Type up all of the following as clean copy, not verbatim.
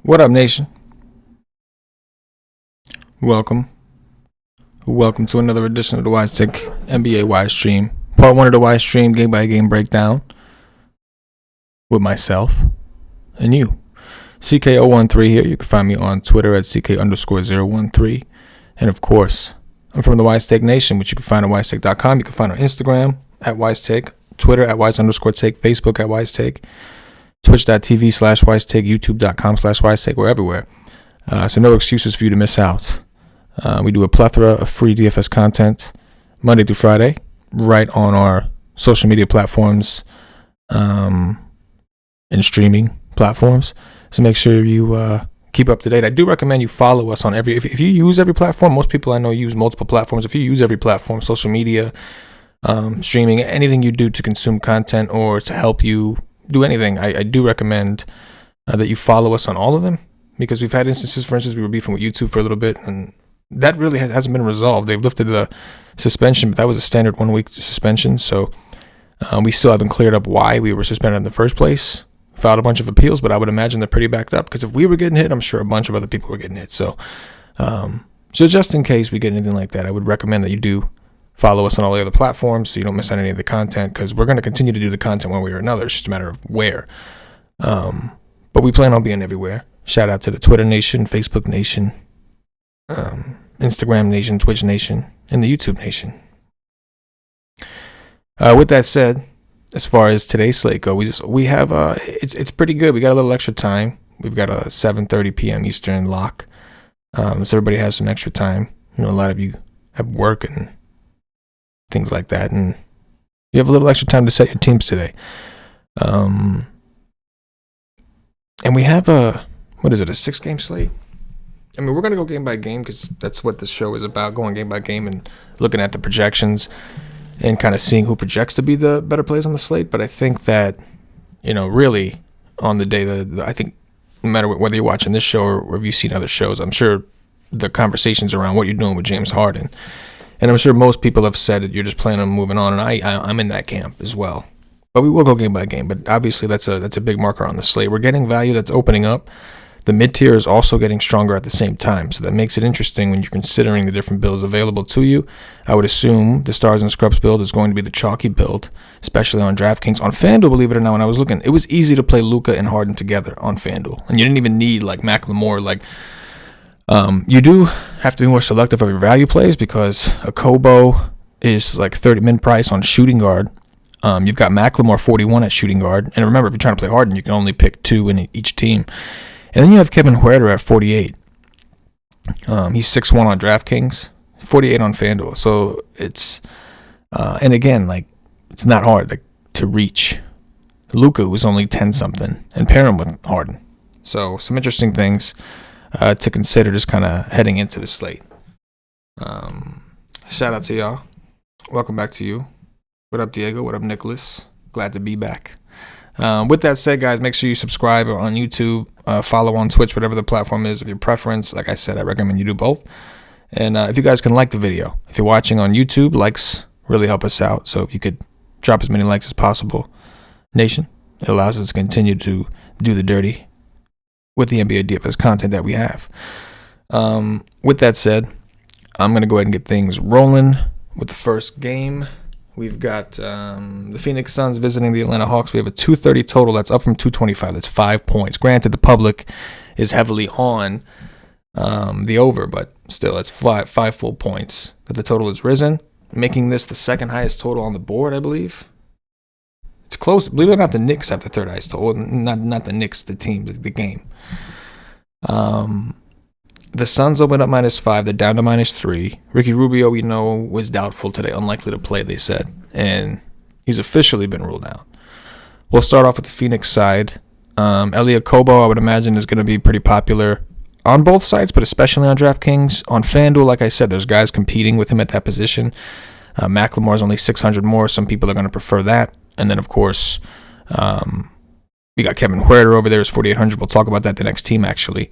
What up, nation? Welcome to another edition of the WiseTake NBA Wise Stream. Part 1 of the Wise Stream game by game breakdown with myself and you. CK013 here. You can find me on Twitter at CK_013. And of course, I'm from the WiseTake Nation, which you can find on WiseTake.com. You can find on Instagram at WiseTake, Twitter at Wise_Take, Facebook at WiseTake, Twitch.tv/WiseTake, YouTube.com/WiseTake. We're everywhere. So no excuses for you to miss out. We do a plethora of free DFS content Monday through Friday, right on our social media platforms and streaming platforms. So make sure you keep up to date. I do recommend you follow us on every. If you use every platform, most people I know use multiple platforms. If you use every platform, social media, streaming, anything you do to consume content or to help you do anything, I do recommend that you follow us on all of them, because we've had instances, for instance, we were beefing with YouTube for a little bit, and that really hasn't been resolved. They've lifted the suspension, but that was a standard 1 week suspension. So we still haven't cleared up why we were suspended in the first place. Filed a bunch of appeals, but I would imagine they're pretty backed up, because if we were getting hit, I'm sure a bunch of other people were getting hit. So just in case we get anything like that, I would recommend that you do follow us on all the other platforms so you don't miss out on any of the content, because we're going to continue to do the content one way or another. It's just a matter of where. But we plan on being everywhere. Shout out to the Twitter Nation, Facebook Nation, Instagram Nation, Twitch Nation, and the YouTube Nation. With that said, as far as today's slate go, we have it's pretty good. We got a little extra time. We've got a 7:30 p.m. Eastern lock, so everybody has some extra time. You know, a lot of you have work and things like that, and you have a little extra time to set your teams today. And we have a 6-game slate? I mean, we're going to go game by game, because that's what this show is about, going game by game and looking at the projections and kind of seeing who projects to be the better plays on the slate. But I think that, really on the day, I think no matter whether you're watching this show or if you've seen other shows, I'm sure the conversations around what you're doing with James Harden, and I'm sure most people have said that you're just planning on moving on, and I'm in that camp as well. But we will go game by game. But obviously that's a big marker on the slate. We're getting value that's opening up. The mid-tier is also getting stronger at the same time, so that makes it interesting when you're considering the different builds available to you. I would assume the Stars and Scrubs build is going to be the chalky build, especially on DraftKings. On FanDuel, believe it or not, when I was looking, it was easy to play Luka and Harden together on FanDuel, and you didn't even need like McLemore. You do have to be more selective of your value plays, because a Kobo is like 30 min price on shooting guard. You've got McLemore 41 at shooting guard, and remember, if you're trying to play Harden, you can only pick 2 in each team. And then you have Kevin Huerter at 48. He's 6'1" on DraftKings, 48 on FanDuel. So it's, and again, it's not hard to reach Luka, who's only 10-something, and pair him with Harden. So some interesting things to consider just kind of heading into the slate. Shout out to y'all. Welcome back to you. What up, Diego? What up, Nicholas? Glad to be back. With that said, guys, make sure you subscribe on YouTube, follow on Twitch, whatever the platform is of your preference. Like I said, I recommend you do both. And if you guys can like the video, if you're watching on YouTube, likes really help us out. So if you could drop as many likes as possible, Nation, it allows us to continue to do the dirty with the NBA DFS content that we have. With that said, I'm going to go ahead and get things rolling with the first game. We've got the Phoenix Suns visiting the Atlanta Hawks. We have a 230 total. That's up from 225. That's 5 points. Granted, the public is heavily on the over, but still, it's five full points that the total has risen, making this the second highest total on the board, I believe. It's close. Believe it or not, the Knicks have the third highest total. Not the Knicks, the team, the game. The Suns opened up -5. They're down to -3. Ricky Rubio, we know, was doubtful today, unlikely to play, they said. And he's officially been ruled out. We'll start off with the Phoenix side. Elliot Kobo, I would imagine, is going to be pretty popular on both sides, but especially on DraftKings. On FanDuel, like I said, there's guys competing with him at that position. McLemore is only 600 more. Some people are going to prefer that. And then, of course, we got Kevin Huerter over there is 4,800. We'll talk about that the next team, actually.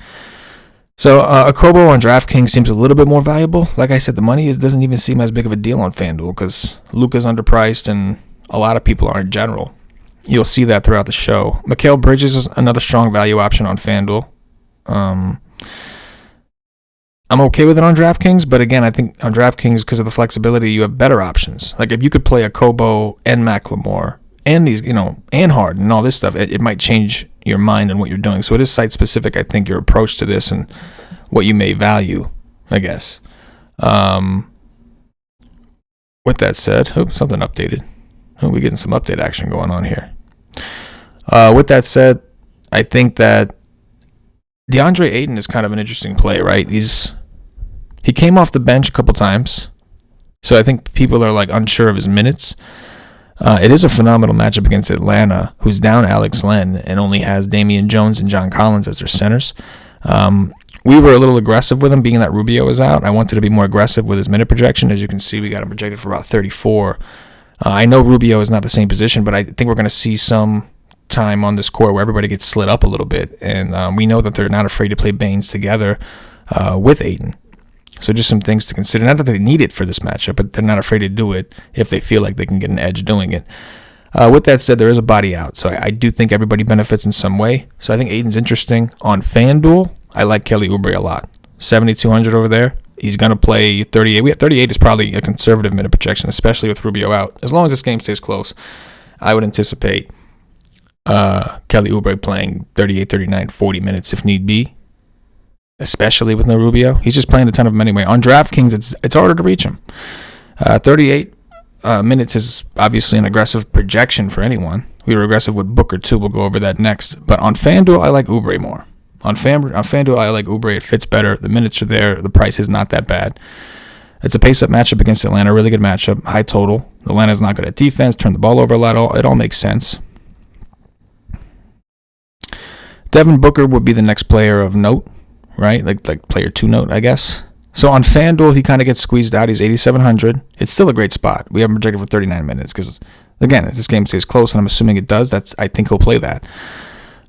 So a Kobo on DraftKings seems a little bit more valuable. Like I said, the money doesn't even seem as big of a deal on FanDuel, because Luka's underpriced and a lot of people are in general. You'll see that throughout the show. Mikal Bridges is another strong value option on FanDuel. I'm okay with it on DraftKings, but again, I think on DraftKings, because of the flexibility, you have better options. Like if you could play a Kobo and Macklemore and these, and Harden and all this stuff, it might change your mind on what you're doing. So it is site specific, I think, your approach to this and what you may value, I guess. With that said, something updated. We're getting some update action going on here. With that said, I think that DeAndre Ayton is kind of an interesting play, right? He came off the bench a couple times, so I think people are like unsure of his minutes. It is a phenomenal matchup against Atlanta, who's down Alex Len and only has Damian Jones and John Collins as their centers. We were a little aggressive with him, being that Rubio is out. I wanted to be more aggressive with his minute projection. As you can see, we got him projected for about 34. I know Rubio is not the same position, but I think we're going to see some time on this court where everybody gets slid up a little bit, and we know that they're not afraid to play Baines together with Ayton. So just some things to consider. Not that they need it for this matchup, but they're not afraid to do it if they feel like they can get an edge doing it. With that said, there is a body out, so I do think everybody benefits in some way. So I think Ayton's interesting. On FanDuel, I like Kelly Oubre a lot. 7,200 over there. He's going to play 38. 38 is probably a conservative minute projection, especially with Rubio out. As long as this game stays close, I would anticipate Kelly Oubre playing 38, 39, 40 minutes if need be, especially with no Rubio. He's just playing a ton of them anyway. On DraftKings, it's harder to reach him. 38 minutes is obviously an aggressive projection for anyone. We were aggressive with Booker too. We'll go over that next. But on FanDuel, I like Oubre more. On FanDuel, I like Oubre. It fits better. The minutes are there. The price is not that bad. It's a pace-up matchup against Atlanta. Really good matchup. High total. Atlanta's not good at defense. Turn the ball over a lot. It all makes sense. Devin Booker would be the next player of note, right? Like player 2 note, I guess. So on FanDuel, he kind of gets squeezed out. He's 8,700. It's still a great spot. We have him projected for 39 minutes because, again, if this game stays close, and I'm assuming it does, I think he'll play that.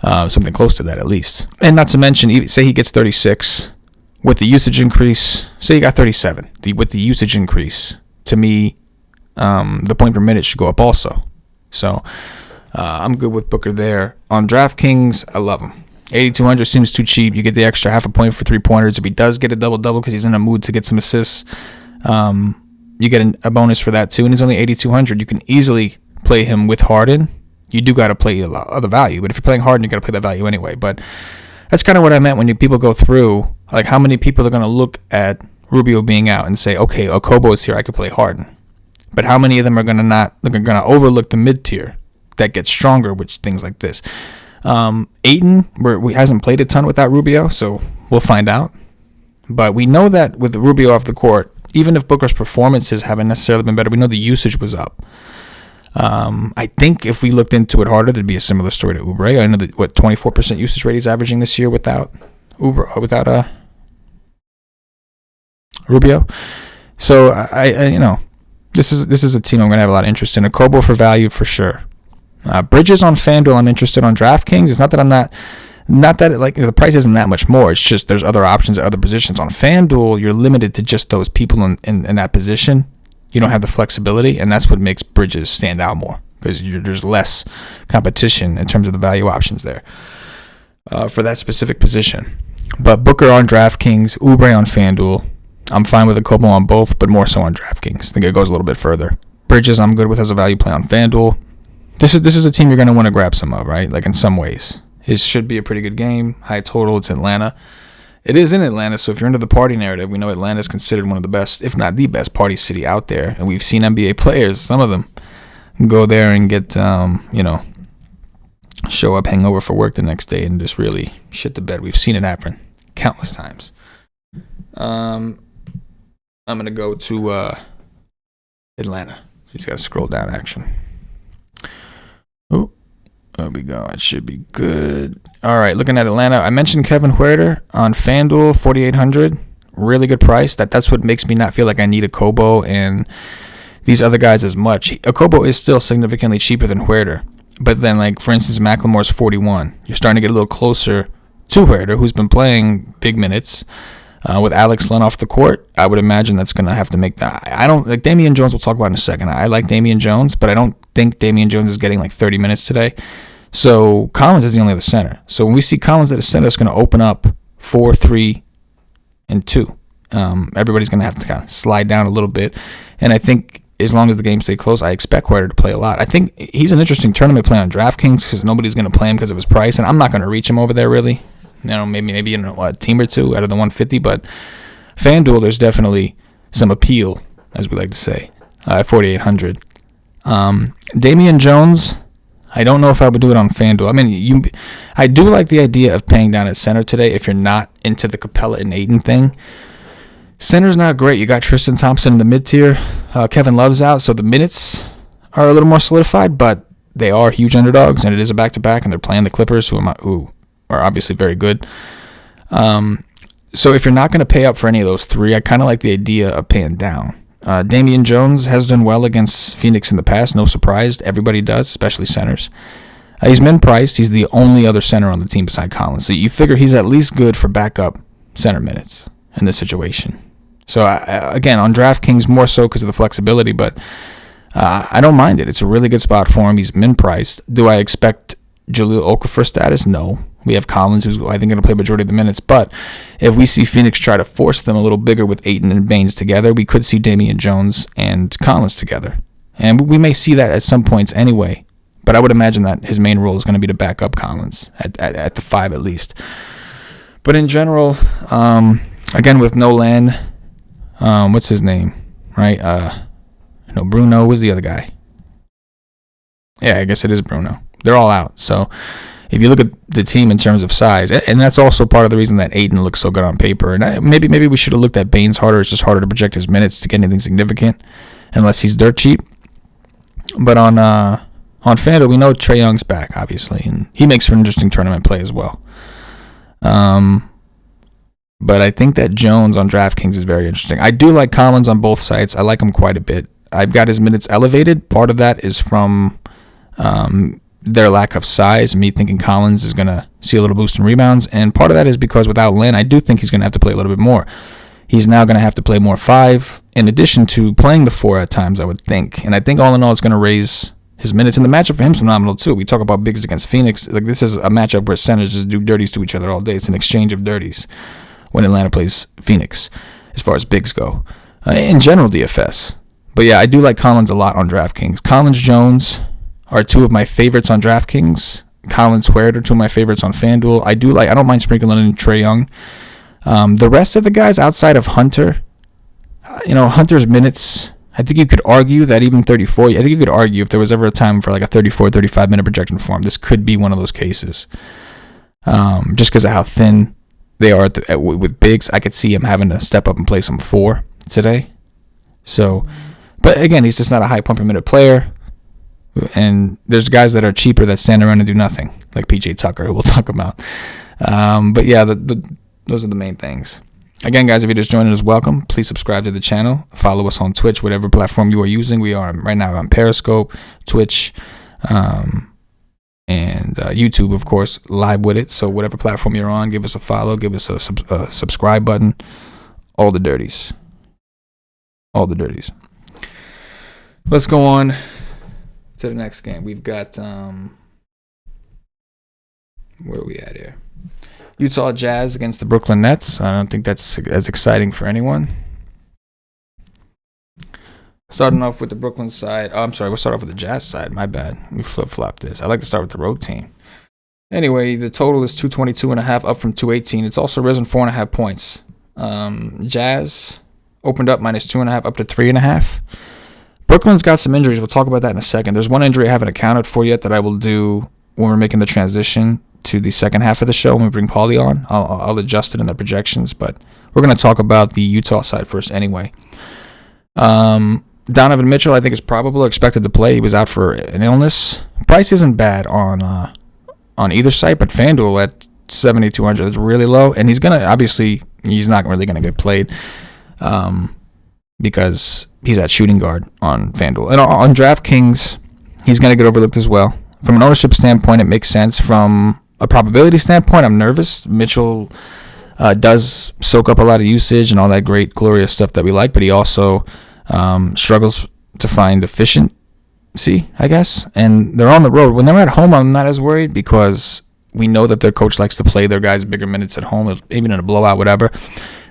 Something close to that at least. And not to mention, say he gets 36 with the usage increase. Say he got 37 with the usage increase. To me, the point per minute should go up also. So I'm good with Booker there. On DraftKings, I love him. 8,200 seems too cheap. You get the extra half a point for 3-pointers. If he does get a double-double because he's in a mood to get some assists, you get a bonus for that too. And he's only 8,200. You can easily play him with Harden. You do got to play a lot of the value. But if you're playing Harden, you got to play that value anyway. But that's kind of what I meant when people go through, like how many people are going to look at Rubio being out and say, okay, Okobo is here, I could play Harden. But how many of them are going to overlook the mid-tier that gets stronger with things like this? Ayton, we hasn't played a ton without Rubio, so we'll find out. But we know that with Rubio off the court, even if Booker's performances haven't necessarily been better, we know the usage was up. I think if we looked into it harder, there'd be a similar story to Oubre. I know that 24% usage rate he's averaging this year without Rubio. So I this is a team I'm gonna have a lot of interest in. Okobo for value for sure. Bridges on FanDuel, I'm interested. On DraftKings, it's not that I'm not the price isn't that much more. It's just there's other options at other positions. On FanDuel, you're limited to just those people in that position. You don't have the flexibility, and that's what makes Bridges stand out more because there's less competition in terms of the value options there for that specific position. But Booker on DraftKings, Oubre on FanDuel. I'm fine with Okobo on both, but more so on DraftKings. I think it goes a little bit further. Bridges, I'm good with as a value play on FanDuel. This is a team you're going to want to grab some of, right? Like in some ways. It should be a pretty good game. High total. It's Atlanta. It is in Atlanta, so if you're into the party narrative, we know Atlanta is considered one of the best, if not the best, party city out there. And we've seen NBA players, some of them, go there and get, show up, hang over for work the next day, and just really shit the bed. We've seen it happen countless times. I'm going to go to Atlanta. Just got to scroll down action. Oh, there we go. It should be good. All right, looking at Atlanta, I mentioned Kevin Huerter on FanDuel, 4,800. Really good price. That's what makes me not feel like I need Okobo and these other guys as much. Okobo is still significantly cheaper than Huerter. But then, like, for instance, McLemore's 41. You're starting to get a little closer to Huerter, who's been playing big minutes. With Alex Len off the court, I would imagine that's going to have to make that. I don't like Damian Jones. We'll talk about in a second. I like Damian Jones, but I don't think Damian Jones is getting like 30 minutes today. So Collins is the only other center. So when we see Collins at a center, it's going to open up 4, 3, and 2. Everybody's going to have to kind of slide down a little bit. And I think as long as the games stay close, I expect Huerta to play a lot. I think he's an interesting tournament play on DraftKings because nobody's going to play him because of his price. And I'm not going to reach him over there, really. Maybe a team or two out of the 150. But FanDuel, there's definitely some appeal, as we like to say, at 4,800. Damian Jones, I don't know if I would do it on FanDuel. I mean, I do like the idea of paying down at center today if you're not into the Capella and Ayton thing. Center's not great. You got Tristan Thompson in the mid-tier. Kevin Love's out, so the minutes are a little more solidified, but they are huge underdogs, and it is a back-to-back, and they're playing the Clippers, who are obviously very good. So if you're not going to pay up for any of those three, I kind of like the idea of paying down. Damian Jones has done well against Phoenix in the past. No surprise. Everybody does, especially centers. He's min-priced. He's the only other center on the team beside Collins. So you figure he's at least good for backup center minutes in this situation. So, again, on DraftKings, more so because of the flexibility, but I don't mind it. It's a really good spot for him. He's min-priced. Do I expect Jahlil Okafor status? No. We have Collins, who's, I think, going to play majority of the minutes. But if we see Phoenix try to force them a little bigger with Ayton and Baines together, we could see Damian Jones and Collins together. And we may see that at some points anyway. But I would imagine that his main role is going to be to back up Collins at the 5 at least. But in general, again, with no land, what's his name? Right? Bruno was the other guy. Yeah, I guess it is Bruno. They're all out. So if you look at the team in terms of size, and that's also part of the reason that Ayton looks so good on paper. And maybe we should have looked at Baines harder. It's just harder to project his minutes to get anything significant, unless he's dirt cheap. But on FanDuel, we know Trae Young's back, obviously, and he makes for an interesting tournament play as well. But I think that Jones on DraftKings is very interesting. I do like Collins on both sites. I like him quite a bit. I've got his minutes elevated. Part of that is from their lack of size, me thinking Collins is going to see a little boost in rebounds. And part of that is because without Lin, I do think he's going to have to play a little bit more. He's now going to have to play more 5, in addition to playing the 4 at times, I would think. And I think all in all, it's going to raise his minutes. And the matchup for him is phenomenal, too. We talk about bigs against Phoenix. Like, this is a matchup where centers just do dirties to each other all day. It's an exchange of dirties when Atlanta plays Phoenix, as far as bigs go. In general, DFS. But yeah, I do like Collins a lot on DraftKings. Collins, Jones are 2 of my favorites on DraftKings. Collins, Huerta are 2 of my favorites on FanDuel. I don't mind sprinkling in Trae Young. The rest of the guys outside of Hunter, Hunter's minutes, I think you could argue that even 34, I think you could argue if there was ever a time for like a 34, 35 minute projection for him, this could be one of those cases. Just because of how thin they are with bigs, I could see him having to step up and play some 4 today. So, but again, he's just not a high point per minute player. And there's guys that are cheaper that stand around and do nothing, like PJ Tucker, who we'll talk about. But yeah, those are the main things. Again, guys, if you're just joining us, welcome. Please subscribe to the channel. Follow us on Twitch, whatever platform you are using. We are right now on Periscope, Twitch, and YouTube, of course, live with it. So whatever platform you're on, give us a follow, give us a subscribe button. All the dirties. All the dirties. Let's go on to the next game. We've got, where are we at here? Utah Jazz against the Brooklyn Nets. I don't think that's as exciting for anyone. Starting off with the Brooklyn side. Oh, I'm sorry. We'll start off with the Jazz side. My bad. We flip-flop this. I like to start with the road team. Anyway, the total is 222.5, up from 218. It's also risen 4.5 points. Jazz opened up minus 2.5, up to 3.5. Brooklyn's got some injuries. We'll talk about that in a second. There's one injury I haven't accounted for yet that I will do when we're making the transition to the second half of the show when we bring Paulie on. I'll adjust it in the projections, but we're going to talk about the Utah side first anyway. Donovan Mitchell, I think, is probably expected to play. He was out for an illness. Price isn't bad on either site, but FanDuel at 7,200 is really low, and he's not really going to get played because he's at shooting guard on FanDuel. And on DraftKings, he's going to get overlooked as well. From an ownership standpoint, it makes sense. From a probability standpoint, I'm nervous. Mitchell does soak up a lot of usage and all that great, glorious stuff that we like, but he also struggles to find efficiency, I guess. And they're on the road. When they're at home, I'm not as worried because We know that their coach likes to play their guys bigger minutes at home, even in a blowout, whatever.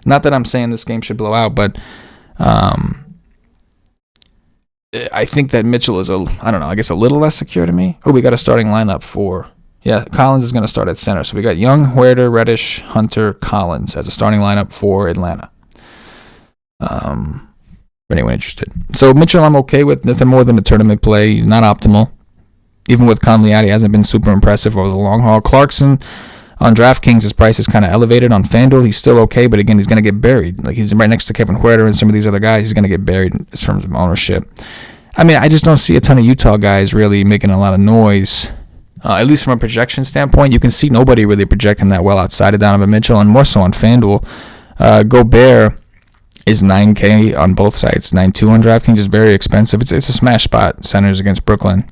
Not that I'm saying this game should blow out, but I think that Mitchell is I guess a little less secure to me. Oh, we got a starting lineup for, Collins is going to start at center. So we got Young, Huerter, Reddish, Hunter, Collins as a starting lineup for Atlanta. For anyone interested. So Mitchell I'm okay with. Nothing more than a tournament play. He's not optimal. Even with Conley, he hasn't been super impressive over the long haul. Clarkson on DraftKings, his price is kind of elevated. On FanDuel, he's still okay, but again, he's going to get buried. Like, he's right next to Kevin Huerter and some of these other guys. He's going to get buried in terms of ownership. I mean, I just don't see a ton of Utah guys really making a lot of noise. At least from a projection standpoint, you can see nobody really projecting that well outside of Donovan Mitchell, and more so on FanDuel. Gobert is $9K on both sites, $9.2 on DraftKings, is very expensive. It's a smash spot, centers against Brooklyn.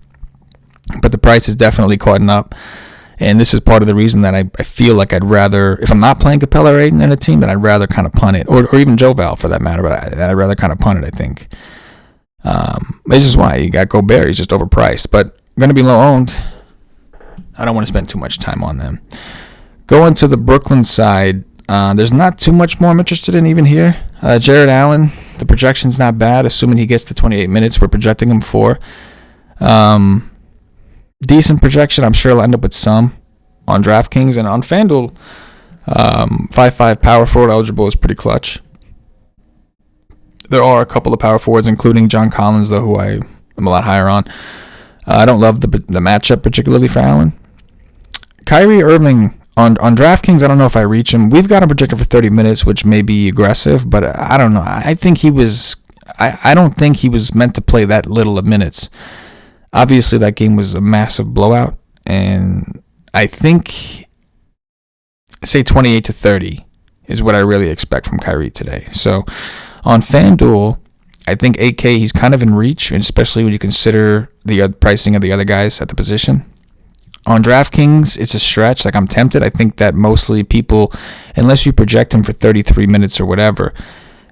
But the price is definitely caught up. And this is part of the reason that I feel like I'd rather, if I'm not playing Capella or Aiden in a team, then I'd rather kind of punt it. Or even Joval for that matter, but I'd rather kind of punt it, I think. This is why you got Gobert. He's just overpriced. But going to be low owned. I don't want to spend too much time on them. Going to the Brooklyn side, there's not too much more I'm interested in even here. Jared Allen, the projection's not bad. Assuming he gets to 28 minutes, we're projecting him for. Decent projection. I'm sure he'll end up with some on DraftKings. And on FanDuel, 5'5" power forward eligible is pretty clutch. There are a couple of power forwards, including John Collins, though, who I am a lot higher on. I don't love the matchup, particularly for Allen. Kyrie Irving on DraftKings, I don't know if I reach him. We've got him projected for 30 minutes, which may be aggressive, but I don't know. I think he was. I don't think he was meant to play that little of minutes. Obviously, that game was a massive blowout, and I think, say 28 to 30 is what I really expect from Kyrie today. So on FanDuel, I think 8K, he's kind of in reach, especially when you consider the pricing of the other guys at the position. On DraftKings, it's a stretch. Like, I'm tempted. I think that mostly people, unless you project him for 33 minutes or whatever,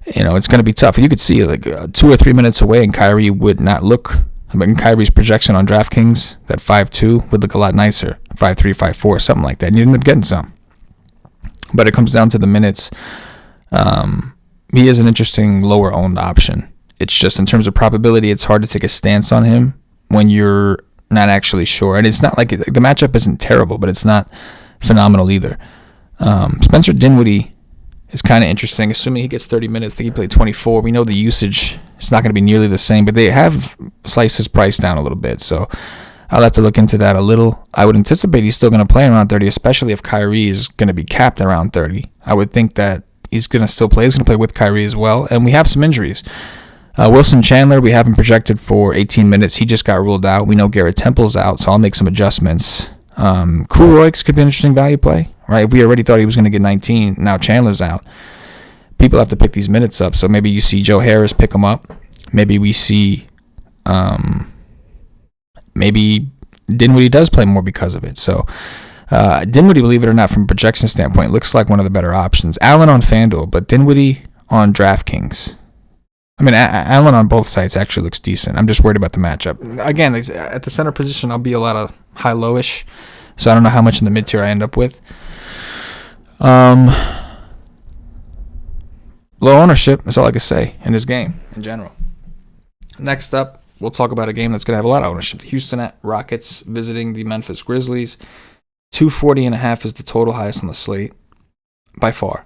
it's going to be tough. You could see like 2 or 3 minutes away, and Kyrie would not look. I mean, Kyrie's projection on DraftKings, that 5.2 would look a lot nicer. 5.3, 5.4, something like that. And you end up getting some. But it comes down to the minutes. He is an interesting lower owned option. It's just in terms of probability, it's hard to take a stance on him when you're not actually sure. And it's not like the matchup isn't terrible, but it's not phenomenal either. Spencer Dinwiddie is kind of interesting. Assuming he gets 30 minutes, I think he played 24. We know the usage is not going to be nearly the same, but they have sliced his price down a little bit. So I'll have to look into that a little. I would anticipate he's still going to play around 30, especially if Kyrie is going to be capped around 30. I would think that he's going to still play. He's going to play with Kyrie as well. And we have some injuries. Wilson Chandler, we have him projected for 18 minutes. He just got ruled out. We know Garrett Temple's out, so I'll make some adjustments. Kuroix could be an interesting value play, right? We already thought he was going to get 19. Now Chandler's out. People have to pick these minutes up, so maybe you see Joe Harris pick him up. Maybe we see maybe Dinwiddie does play more because of it. So Dinwiddie, believe it or not, from a projection standpoint, looks like one of the better options. Allen on FanDuel, but Dinwiddie on DraftKings. I mean, Allen on both sites actually looks decent. I'm just worried about the matchup. Again, at the center position, I'll be a lot of high-lowish, so I don't know how much in the mid-tier I end up with. Low ownership, that's all I can say in this game in general. Next up, we'll talk about a game that's going to have a lot of ownership. The Houston Rockets visiting the Memphis Grizzlies. 240.5 is the total, highest on the slate by far.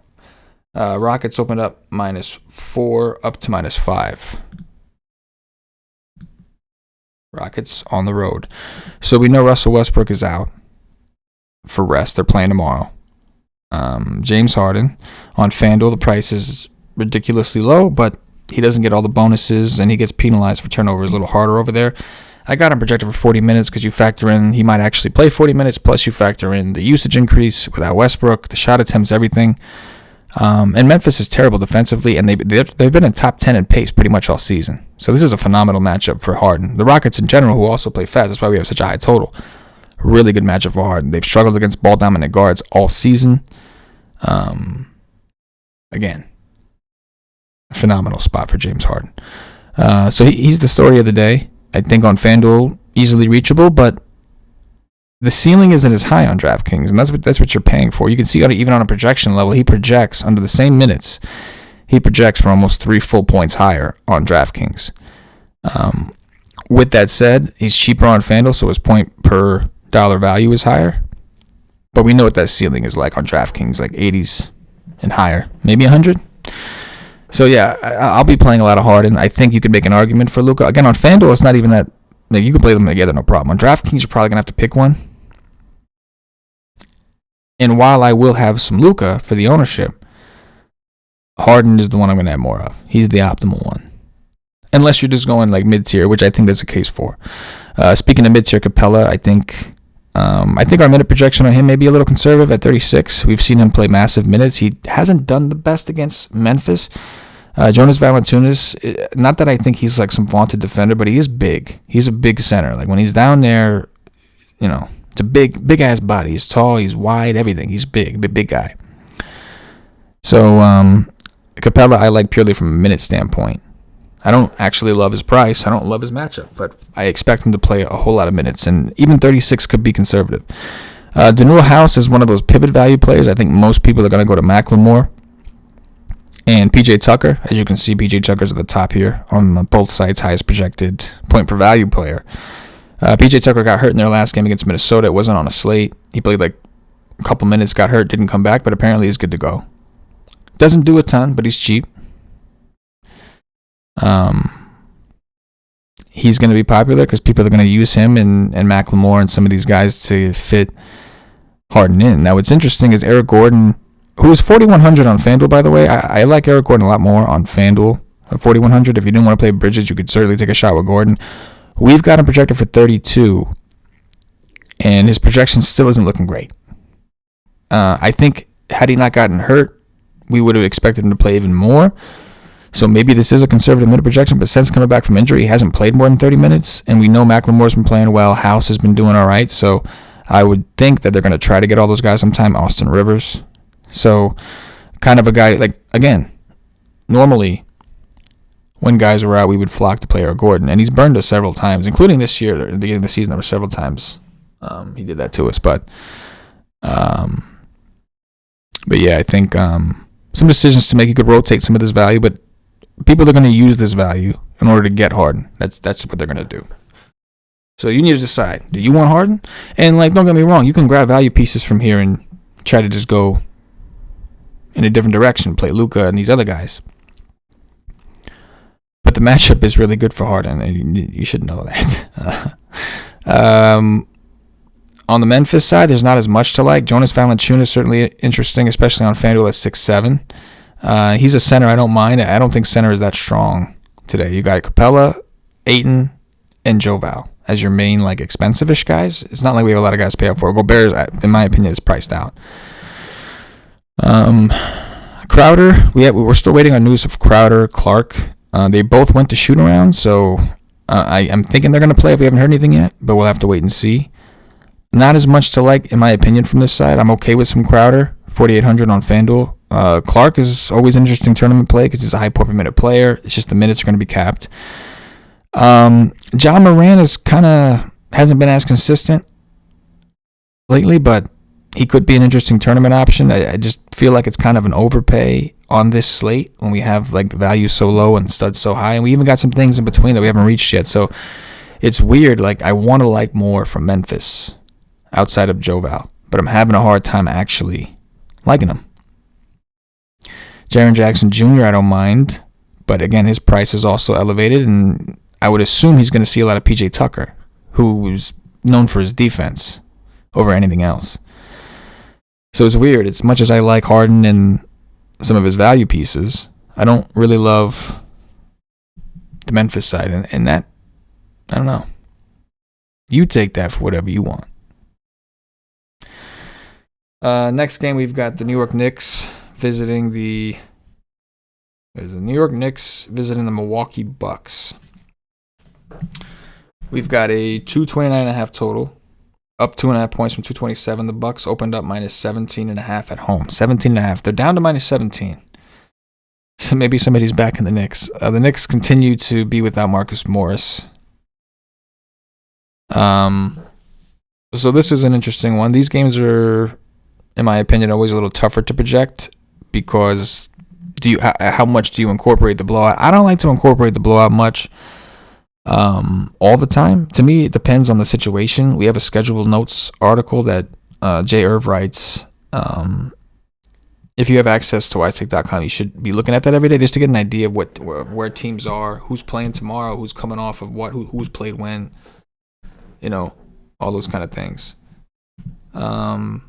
Rockets opened up -4 up to -5. Rockets on the road. So we know Russell Westbrook is out for rest. They're playing tomorrow. James Harden on FanDuel, the price is ridiculously low, but he doesn't get all the bonuses, and he gets penalized for turnovers a little harder over there. I got him projected for 40 minutes because you factor in he might actually play 40 minutes, plus you factor in the usage increase without Westbrook, the shot attempts, everything. And Memphis is terrible defensively, and they've been in top 10 in pace pretty much all season. So this is a phenomenal matchup for Harden. The Rockets in general, who also play fast, that's why we have such a high total. Really good matchup for Harden. They've struggled against ball-dominant guards all season. Again, a phenomenal spot for James Harden. So he's the story of the day. I think on FanDuel, easily reachable, but the ceiling isn't as high on DraftKings, and that's what you're paying for. You can see even on a projection level, he projects under the same minutes. He projects for almost 3 full points higher on DraftKings. With that said, he's cheaper on FanDuel, so his point per dollar value is higher. But we know what that ceiling is like on DraftKings, like 80s and higher, maybe 100. So yeah, I'll be playing a lot of Harden. I think you could make an argument for Luka. Again, on FanDuel, it's not even that. Like, you can play them together, no problem. On DraftKings, you're probably gonna have to pick one. And while I will have some Luka for the ownership, Harden is the one I'm gonna have more of. He's the optimal one. Unless you're just going like mid-tier, which I think there's a case for. Speaking of mid-tier, Capella, I think our minute projection on him may be a little conservative at 36. We've seen him play massive minutes. He hasn't done the best against Memphis. Jonas Valanciunas, not that I think he's like some vaunted defender, but he is big. He's a big center. Like when he's down there, it's a big ass body. He's tall, he's wide, everything. He's big guy. So Capella I like purely from a minute standpoint. I don't actually love his price. I don't love his matchup, but I expect him to play a whole lot of minutes, and even 36 could be conservative. Danuel House is one of those pivot value plays. I think most people are going to go to McLemore and PJ Tucker. As you can see, PJ Tucker's at the top here on both sites, highest projected point per value player. PJ Tucker got hurt in their last game against Minnesota. It wasn't on a slate. He played like a couple minutes, got hurt, didn't come back, but apparently he's good to go. Doesn't do a ton, but he's cheap. He's going to be popular because people are going to use him and McLemore and some of these guys to fit Harden in. Now, what's interesting is Eric Gordon, who is 4,100 on FanDuel, by the way. I like Eric Gordon a lot more on FanDuel at 4,100. If you didn't want to play Bridges, you could certainly take a shot with Gordon. We've got him projected for 32, and his projection still isn't looking great. I think had he not gotten hurt, we would have expected him to play even more. So maybe this is a conservative minute projection, but since coming back from injury, he hasn't played more than 30 minutes, and we know McLemore's been playing well. House has been doing all right, so I would think that they're going to try to get all those guys sometime. Austin Rivers. So kind of a guy, like, again, normally when guys were out, we would flock to play Eric Gordon, and he's burned us several times, including this year. At the beginning of the season, there were several times he did that to us. But yeah, I think some decisions to make. You could rotate some of this value, but people are going to use this value in order to get Harden. That's what they're going to do. So you need to decide, do you want Harden? And like, don't get me wrong, you can grab value pieces from here and try to just go in a different direction, play Luka and these other guys. But the matchup is really good for Harden, and you should know that. On the Memphis side, there's not as much to like. Jonas Valanciunas is certainly interesting, especially on FanDuel at 6'7". He's a center I don't mind. I don't think center is that strong today. You got Capella, Ayton, and Joe Val as your main, like, expensive-ish guys. It's not like we have a lot of guys to pay up for. Gobert, in my opinion, is priced out. Crowder, we're still waiting on news of Crowder, Clark. They both went to shoot around, so I'm thinking they're going to play if we haven't heard anything yet, but we'll have to wait and see. Not as much to like, in my opinion, from this side. I'm okay with some Crowder, 4,800 on FanDuel. Clark is always an interesting tournament play because he's a high point per minute player. It's just the minutes are going to be capped. John Moran hasn't been as consistent lately, but he could be an interesting tournament option. I just feel like it's kind of an overpay on this slate when we have like the value so low and studs so high, and we even got some things in between that we haven't reached yet. So it's weird. Like, I want to like more from Memphis outside of Joe Val, but I'm having a hard time actually liking him. Jaren Jackson Jr., I don't mind, but again, his price is also elevated, and I would assume he's going to see a lot of PJ Tucker, who's known for his defense over anything else. So it's weird. As much as I like Harden and some of his value pieces, I don't really love the Memphis side, and that, I don't know. You take that for whatever you want. Next game, we've got the New York Knicks visiting the Milwaukee Bucks. We've got a 229.5 total, up 2.5 points from 227. The Bucks opened up minus 17.5 at home. 17.5. They're down to minus 17. So maybe somebody's back in the Knicks. The Knicks continue to be without Marcus Morris. So this is an interesting one. These games are, in my opinion, always a little tougher to project because how much do you incorporate the blowout? I don't like to incorporate the blowout much all the time. To me, it depends on the situation. We have a scheduled notes article that Jay Irv writes. If you have access to WiseTake.com, you should be looking at that every day just to get an idea of where teams are, who's playing tomorrow, who's coming off of what, who's played when, all those kind of things. And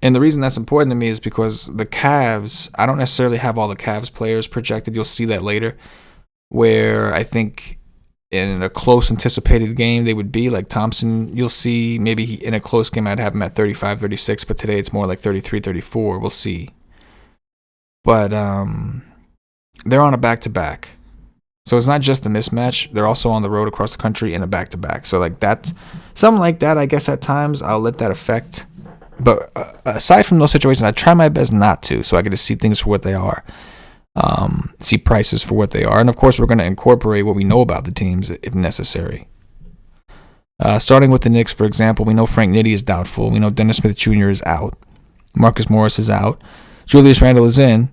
the reason that's important to me is because the Cavs, I don't necessarily have all the Cavs players projected. You'll see that later, where I think in a close anticipated game they would be like Thompson. You'll see maybe in a close game I'd have him at 35, 36, but today it's more like 33, 34. We'll see. But they're on a back-to-back. So it's not just the mismatch. They're also on the road across the country in a back-to-back. So like that, something like that, I guess at times I'll let that affect. But aside from those situations, I try my best not to, so I can just see things for what they are. See prices for what they are. And of course, we're going to incorporate what we know about the teams if necessary. Starting with the Knicks, for example, we know Frank Nitti is doubtful. We know Dennis Smith Jr. is out. Marcus Morris is out. Julius Randle is in.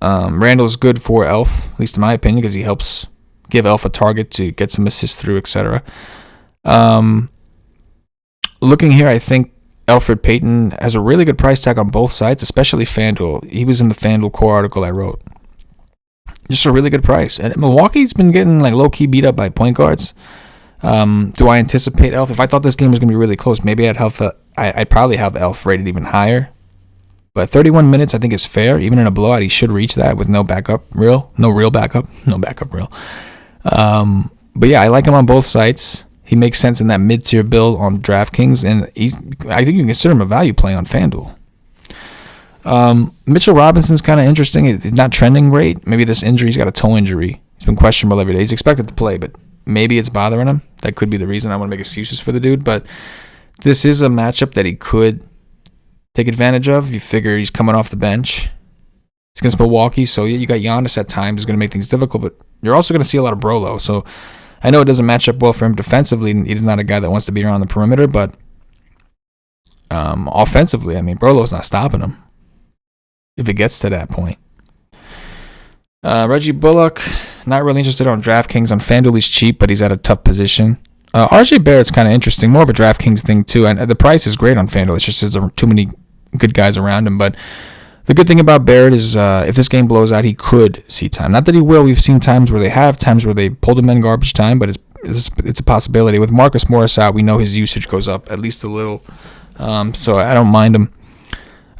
Randle is good for Elf, at least in my opinion, because he helps give Elf a target to get some assists through, etc. Looking here, I think Elfrid Payton has a really good price tag on both sides, especially FanDuel. He was in the FanDuel core article I wrote. Just a really good price. And Milwaukee's been getting like low-key beat up by point guards. Do I anticipate Elf? If I thought this game was going to be really close, maybe I'd probably have Elf rated even higher. But 31 minutes I think is fair. Even in a blowout, he should reach that with no backup reel. No real backup. No backup reel. But yeah, I like him on both sides. He makes sense in that mid-tier build on DraftKings, and I think you can consider him a value play on FanDuel. Mitchell Robinson's kind of interesting. He's not trending great. Maybe this injury, he's got a toe injury. He's been questionable every day. He's expected to play, but maybe it's bothering him. That could be the reason. I want to make excuses for the dude, but this is a matchup that he could take advantage of. You figure he's coming off the bench. It's against Milwaukee, so yeah, you got Giannis at times. Is going to make things difficult, but you're also going to see a lot of Brolo, so I know it doesn't match up well for him defensively. He's not a guy that wants to be around the perimeter, but offensively, I mean, Brolo's not stopping him if it gets to that point. Reggie Bullock, not really interested on DraftKings. On FanDuel, he's cheap, but he's at a tough position. RJ Barrett's kind of interesting, more of a DraftKings thing too, and the price is great on FanDuel. It's just there's too many good guys around him, but the good thing about Barrett is if this game blows out, he could see time. Not that he will. We've seen times where they have, times where they pulled him in garbage time, but it's a possibility. With Marcus Morris out, we know his usage goes up at least a little, so I don't mind him.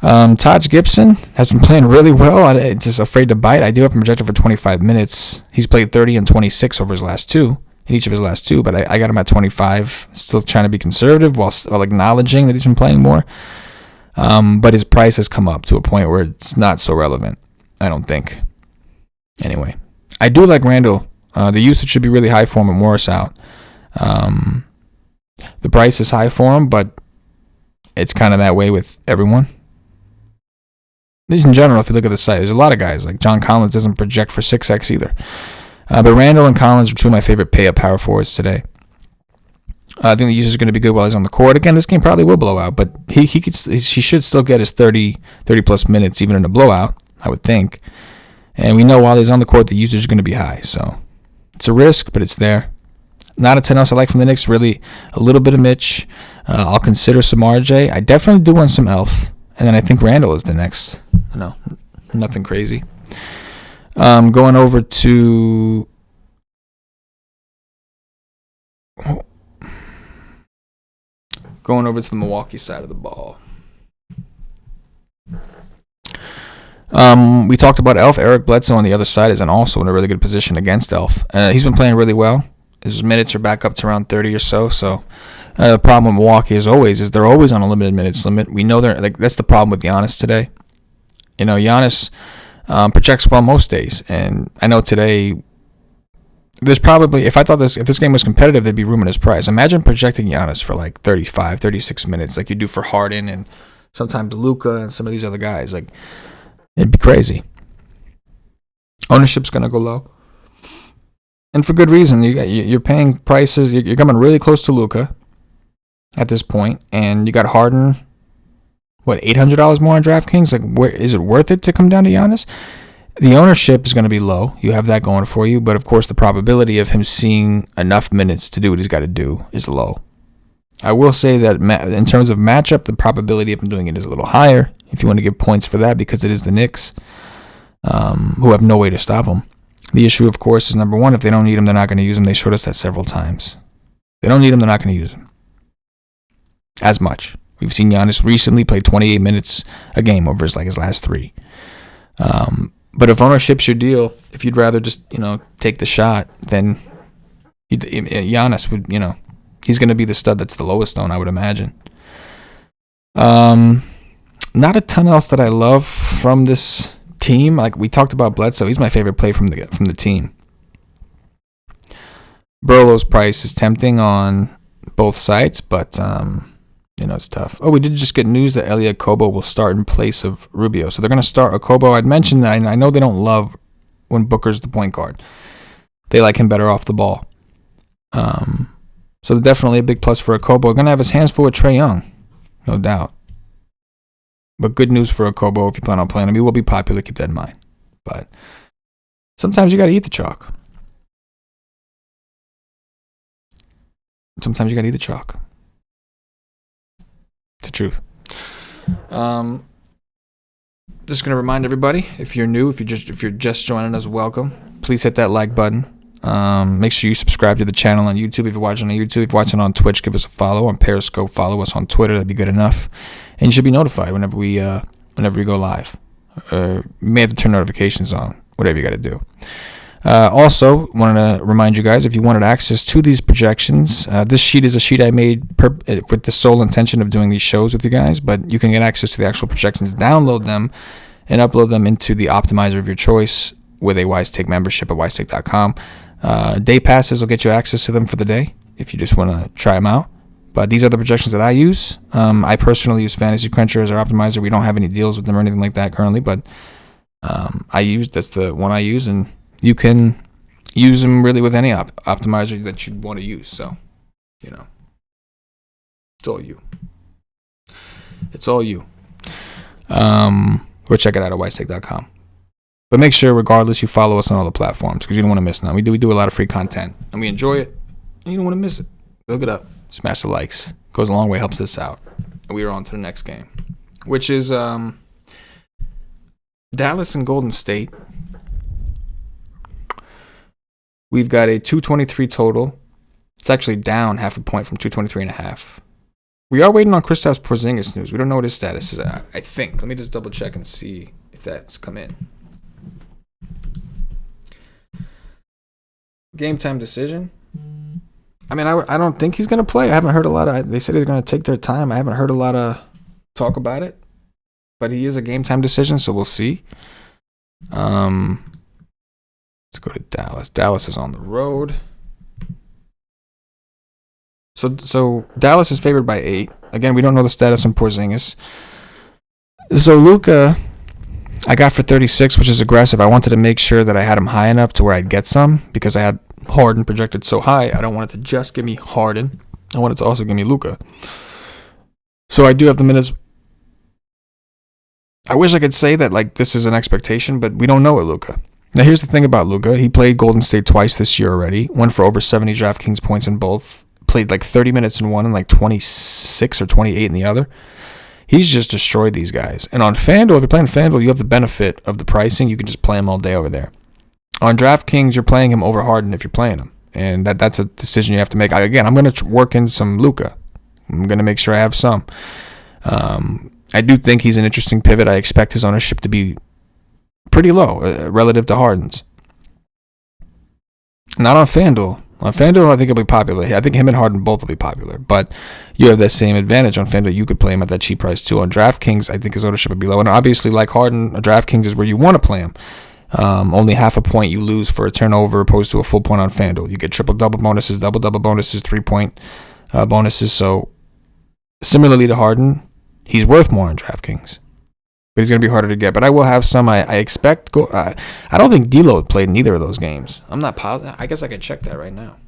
Taj Gibson has been playing really well. I'm just afraid to bite. I do have him projected for 25 minutes. He's played 30 and 26 over his last two, in each of his last two, but I got him at 25. Still trying to be conservative while acknowledging that he's been playing more. But his price has come up to a point where it's not so relevant, I don't think. Anyway, I do like Randle. The usage should be really high for him with Morris out. The price is high for him, but it's kind of that way with everyone. In general, if you look at the site, there's a lot of guys. Like John Collins doesn't project for 6x either. But Randle and Collins are two of my favorite pay-up power forwards today. I think the usage is going to be good while he's on the court. Again, this game probably will blow out, but he should still get his 30 plus minutes even in a blowout, I would think. And we know while he's on the court, the usage is going to be high. So it's a risk, but it's there. Not a 10 else I like from the Knicks. Really, a little bit of Mitch. I'll consider some RJ. I definitely do want some Elf. And then I think Randle is the next. No, nothing crazy. Going over to... Going over to the Milwaukee side of the ball. We talked about Elf. Eric Bledsoe on the other side is also in a really good position against Elf. He's been playing really well. His minutes are back up to around 30 or so. So the problem with Milwaukee is they're always on a limited minutes limit. We know that's the problem with Giannis today. Giannis projects well most days, and I know today there's probably, if this game was competitive, there'd be room in his price. Imagine projecting Giannis for like 35, 36 minutes like you do for Harden and sometimes Luka and some of these other guys. Like, it'd be crazy. Ownership's going to go low. And for good reason. You're paying prices. You're coming really close to Luka. at this point, and you got Harden, what, $800 more on DraftKings? Like, where is it worth it to come down to Giannis? The ownership is going to be low. You have that going for you, but of course, the probability of him seeing enough minutes to do what he's got to do is low. I will say that in terms of matchup, the probability of him doing it is a little higher, if you want to give points for that, because it is the Knicks, who have no way to stop him. The issue, of course, is number one, if they don't need him, they're not going to use him. They showed us that several times. They don't need him, they're not going to use him as much. We've seen Giannis recently play 28 minutes a game over his last 3. But if ownership's your deal, if you'd rather just, take the shot, then Giannis would, he's going to be the stud that's the lowest owned, I would imagine. Not a ton else that I love from this team. Like we talked about Bledsoe, he's my favorite play from the team. Burlow's price is tempting on both sites, but it's tough. Oh, we did just get news that Elie Okobo will start in place of Rubio. So they're going to start Okobo. I'd mentioned that I know they don't love when Booker's the point guard. They like him better off the ball. So definitely a big plus for Okobo. Going to have his hands full with Trae Young, no doubt. But good news for Okobo if you plan on playing him. He will be popular, keep that in mind. But sometimes you got to eat the chalk. It's the truth. Just going to remind everybody, if you're new, if you're just joining us, welcome. Please hit that like button. Make sure you subscribe to the channel on YouTube. If you're watching on YouTube, if you're watching on Twitch, give us a follow. On Periscope, follow us on Twitter. That'd be good enough. And you should be notified whenever we go live. You may have to turn notifications on, whatever you got to do. Also, wanted to remind you guys, if you wanted access to these projections, this sheet is a sheet I made with the sole intention of doing these shows with you guys, but you can get access to the actual projections, download them, and upload them into the optimizer of your choice with a WiseTake membership at wisetake.com. Day passes will get you access to them for the day if you just want to try them out. But these are the projections that I use. I personally use Fantasy Cruncher as our optimizer. We don't have any deals with them or anything like that currently, but that's the one I use, and you can use them really with any optimizer that you'd want to use. So, it's all you. Go check it out at wisetake.com. But make sure, regardless, you follow us on all the platforms because you don't want to miss none. We do a lot of free content, and we enjoy it, and you don't want to miss it. Look it up. Smash the likes. Goes a long way, helps us out. And we are on to the next game, which is Dallas and Golden State. We've got a 223 total. It's actually down half a point from 223.5. We are waiting on Kristaps Porzingis news. We don't know what his status is. I think. Let me just double check and see if that's come in. Game time decision. I mean, I don't think he's going to play. I haven't heard a lot of... They said they're going to take their time. I haven't heard a lot of talk about it. But he is a game time decision, so we'll see. Let's go to Dallas. Dallas is on the road. So Dallas is favored by 8. Again, we don't know the status on Porzingis. So Luka, I got for 36, which is aggressive. I wanted to make sure that I had him high enough to where I'd get some because I had Harden projected so high. I don't want it to just give me Harden. I want it to also give me Luka. So I do have the minutes. I wish I could say that this is an expectation, but we don't know it, Luka. Now, here's the thing about Luka. He played Golden State twice this year already. Went for over 70 DraftKings points in both. Played 30 minutes in one and 26 or 28 in the other. He's just destroyed these guys. And on FanDuel, if you're playing FanDuel, you have the benefit of the pricing. You can just play him all day over there. On DraftKings, you're playing him over Harden if you're playing him. And that's a decision you have to make. I'm going to work in some Luka. I'm going to make sure I have some. I do think he's an interesting pivot. I expect his ownership to be pretty low relative to Harden's. Not on FanDuel. On FanDuel, I think he'll be popular. I think him and Harden both will be popular. But you have that same advantage on FanDuel. You could play him at that cheap price too. On DraftKings, I think his ownership would be low. And obviously, like Harden, DraftKings is where you want to play him. Only half a point you lose for a turnover opposed to a full point on FanDuel. You get triple-double bonuses, double-double bonuses, 3-point bonuses. So similarly to Harden, he's worth more on DraftKings. But he's going to be harder to get. But I will have some. I expect. I don't think D'Lo played in either of those games. I'm not positive. I guess I could check that right now.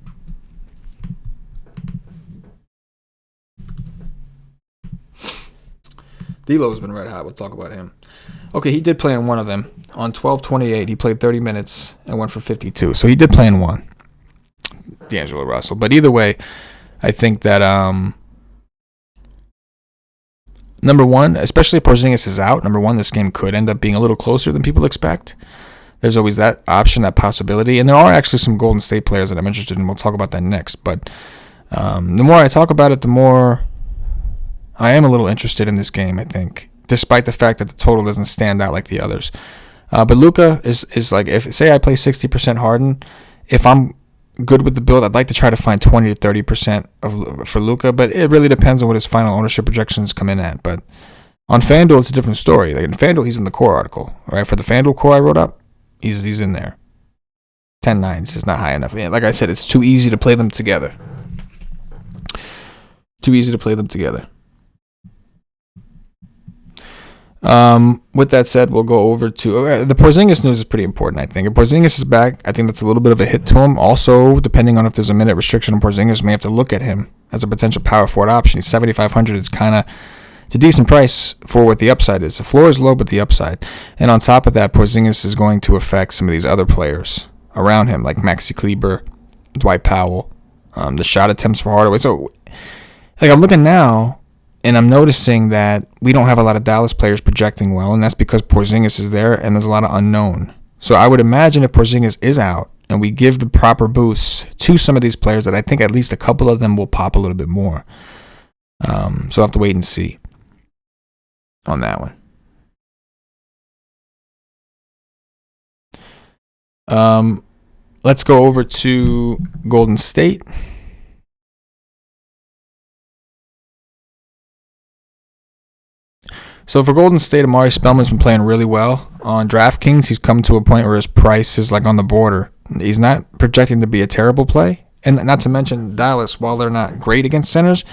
D'Lo's been red hot. We'll talk about him. Okay, he did play in one of them. On 12:28, he played 30 minutes and went for 52. So he did play in one. D'Angelo Russell. But either way, I think that number one, especially if Porzingis is out, number one, this game could end up being a little closer than people expect. There's always that option, that possibility. And there are actually some Golden State players that I'm interested in. We'll talk about that next. But the more I talk about it, the more I am a little interested in this game, I think, despite the fact that the total doesn't stand out like the others. But Luka is like, if say I play 60% Harden, if I'm good with the build, I'd like to try to find 20 to 30% for Luka, but it really depends on what his final ownership projections come in at. But on FanDuel, it's a different story. Like in FanDuel, he's in the core article, right? For the FanDuel core I wrote up, he's in there. 10-9 is not high enough. Like I said, it's too easy to play them together. With that said, we'll go over to the Porzingis news is pretty important, I think. If Porzingis is back, I think that's a little bit of a hit to him. Also, depending on if there's a minute restriction on Porzingis, we may have to look at him as a potential power forward option. He's 7,500. It's a decent price for what the upside is. The floor is low, but the upside. And on top of that, Porzingis is going to affect some of these other players around him, like Maxi Kleber, Dwight Powell, the shot attempts for Hardaway. So, like I'm looking now, and I'm noticing that we don't have a lot of Dallas players projecting well, and that's because Porzingis is there, and there's a lot of unknown. So I would imagine if Porzingis is out, and we give the proper boost to some of these players, that I think at least a couple of them will pop a little bit more. So I'll have to wait and see on that one. Let's go over to Golden State. So for Golden State, Amari Spellman's been playing really well. On DraftKings, he's come to a point where his price is like on the border. He's not projecting to be a terrible play. And not to mention Dallas, while they're not great against centers,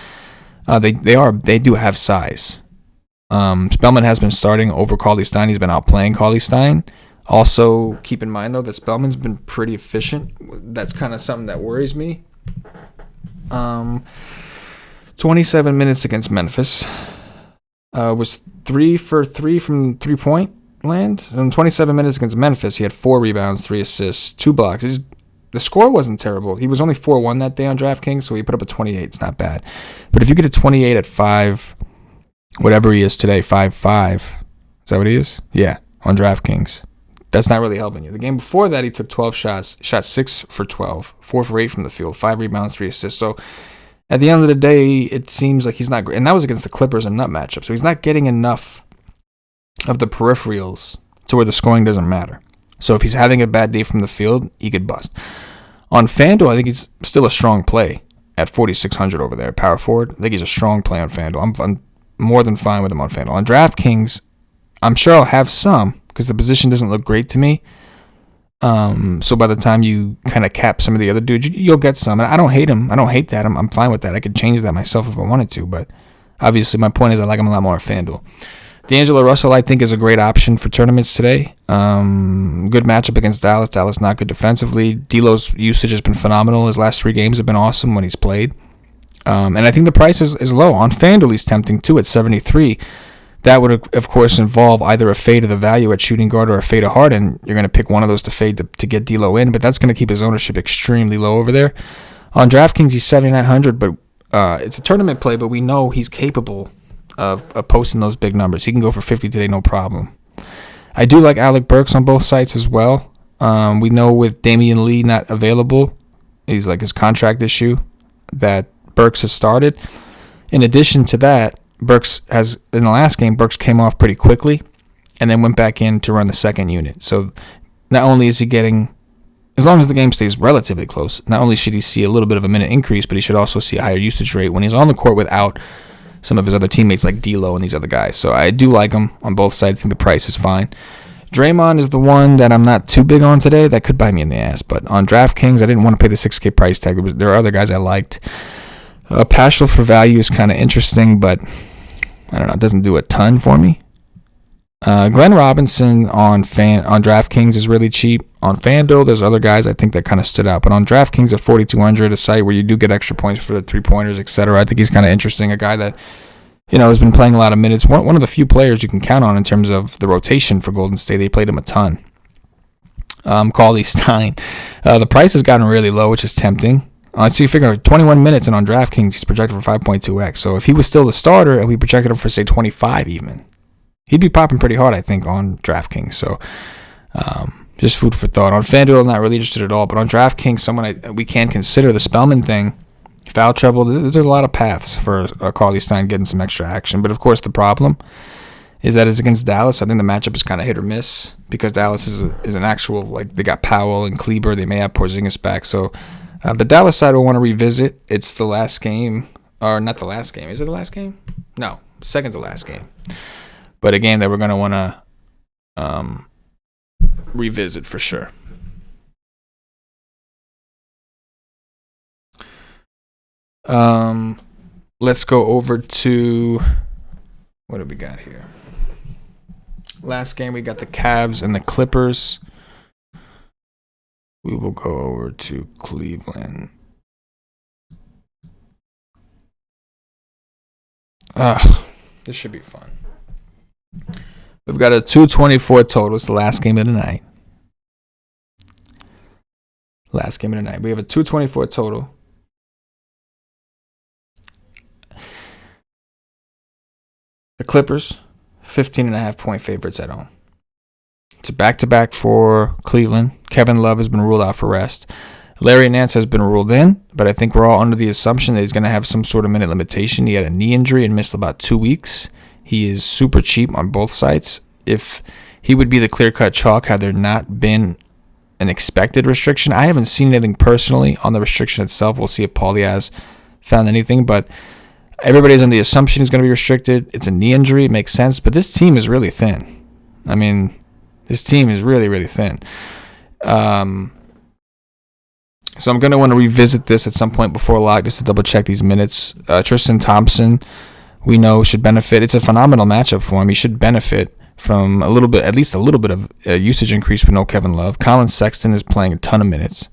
they do have size. Spellman has been starting over Paulie Stein. He's been outplaying Paulie Stein. Also, keep in mind, though, that Spellman's been pretty efficient. That's kind of something that worries me. 27 minutes against Memphis. Was 3 for 3 from three-point land. In 27 minutes against Memphis, he had 4 rebounds, 3 assists, 2 blocks. The score wasn't terrible. He was only 4-1 that day on DraftKings, so he put up a 28. It's not bad. But if you get a 28 at 5, whatever he is today, 5-5, is that what he is? Yeah, on DraftKings. That's not really helping you. The game before that, he took 12 shots, shot 6 for 12, 4 for 8 from the field, 5 rebounds, 3 assists. So at the end of the day, it seems like he's not great. And that was against the Clippers in nut matchup. So he's not getting enough of the peripherals to where the scoring doesn't matter. So if he's having a bad day from the field, he could bust. On FanDuel, I think he's still a strong play at 4,600 over there. Power forward, I think he's a strong play on FanDuel. I'm more than fine with him on FanDuel. On DraftKings, I'm sure I'll have some because the position doesn't look great to me. So by the time you kind of cap some of the other dudes, you'll get some. And I don't hate him. I don't hate that. I'm fine with that. I could change that myself if I wanted to. But obviously, my point is I like him a lot more on FanDuel. D'Angelo Russell, I think, is a great option for tournaments today. Good matchup against Dallas. Dallas not good defensively. D'Lo's usage has been phenomenal. His last 3 games have been awesome when he's played. And I think the price is low. On FanDuel, he's tempting too at 73. That would, of course, involve either a fade of the value at shooting guard or a fade of Harden. You're going to pick one of those to fade to get D'Lo in, but that's going to keep his ownership extremely low over there. On DraftKings, he's 7,900, but it's a tournament play, but we know he's capable of posting those big numbers. He can go for 50 today, no problem. I do like Alec Burks on both sites as well. We know with Damian Lee not available, he's like his contract issue, that Burks has started. In addition to that, Burks has, in the last game, Burks came off pretty quickly and then went back in to run the second unit. So not only is he getting, as long as the game stays relatively close, not only should he see a little bit of a minute increase, but he should also see a higher usage rate when he's on the court without some of his other teammates like D'Lo and these other guys. So I do like him on both sides. I think the price is fine. Draymond is the one that I'm not too big on today. That could bite me in the ass. But on DraftKings, I didn't want to pay the $6K price tag. There are other guys I liked. Paschal for value is kind of interesting, but I don't know. It doesn't do a ton for me. Glenn Robinson on DraftKings is really cheap. On FanDuel, there's other guys I think that kind of stood out. But on DraftKings at 4,200, a site where you do get extra points for the 3-pointers, etc., I think he's kind of interesting. A guy that has been playing a lot of minutes. One of the few players you can count on in terms of the rotation for Golden State. They played him a ton. Paulie Stein. The price has gotten really low, which is tempting. So you figure 21 minutes, and on DraftKings, he's projected for 5.2x. So if he was still the starter and we projected him for, say, 25 even, he'd be popping pretty hard, I think, on DraftKings. So just food for thought. On FanDuel, I'm not really interested at all. But on DraftKings, someone we can consider, the Spellman thing, foul trouble. There's a lot of paths for Paulie Stein getting some extra action. But, of course, the problem is that it's against Dallas. I think the matchup is kind of hit or miss because Dallas is an actual, like, they got Powell and Kleber. They may have Porzingis back. So the Dallas side will want to revisit. It's the last game, or not the last game. Is it the last game? No, second to last game. But a game that we're going to want to revisit for sure. Let's go over to, what do we got here? Last game, we got the Cavs and the Clippers. We will go over to Cleveland. This should be fun. We've got a 224 total. It's the last game of the night. Last game of the night. We have a 224 total. The Clippers, 15.5-point favorites at home. It's a back-to-back for Cleveland. Kevin Love has been ruled out for rest. Larry Nance has been ruled in, but I think we're all under the assumption that he's going to have some sort of minute limitation. He had a knee injury and missed about 2 weeks. He is super cheap on both sites. If he would be the clear-cut chalk had there not been an expected restriction. I haven't seen anything personally on the restriction itself. We'll see if Paulie has found anything, but everybody's on the assumption he's going to be restricted. It's a knee injury. It makes sense, but this team is really thin. I mean, this team is really, really thin. So I'm going to want to revisit this at some point before lock just to double check these minutes. Tristan Thompson, we know, should benefit. It's a phenomenal matchup for him. He should benefit from a little bit, at least a little bit of usage increase with no Kevin Love. Colin Sexton is playing a ton of minutes.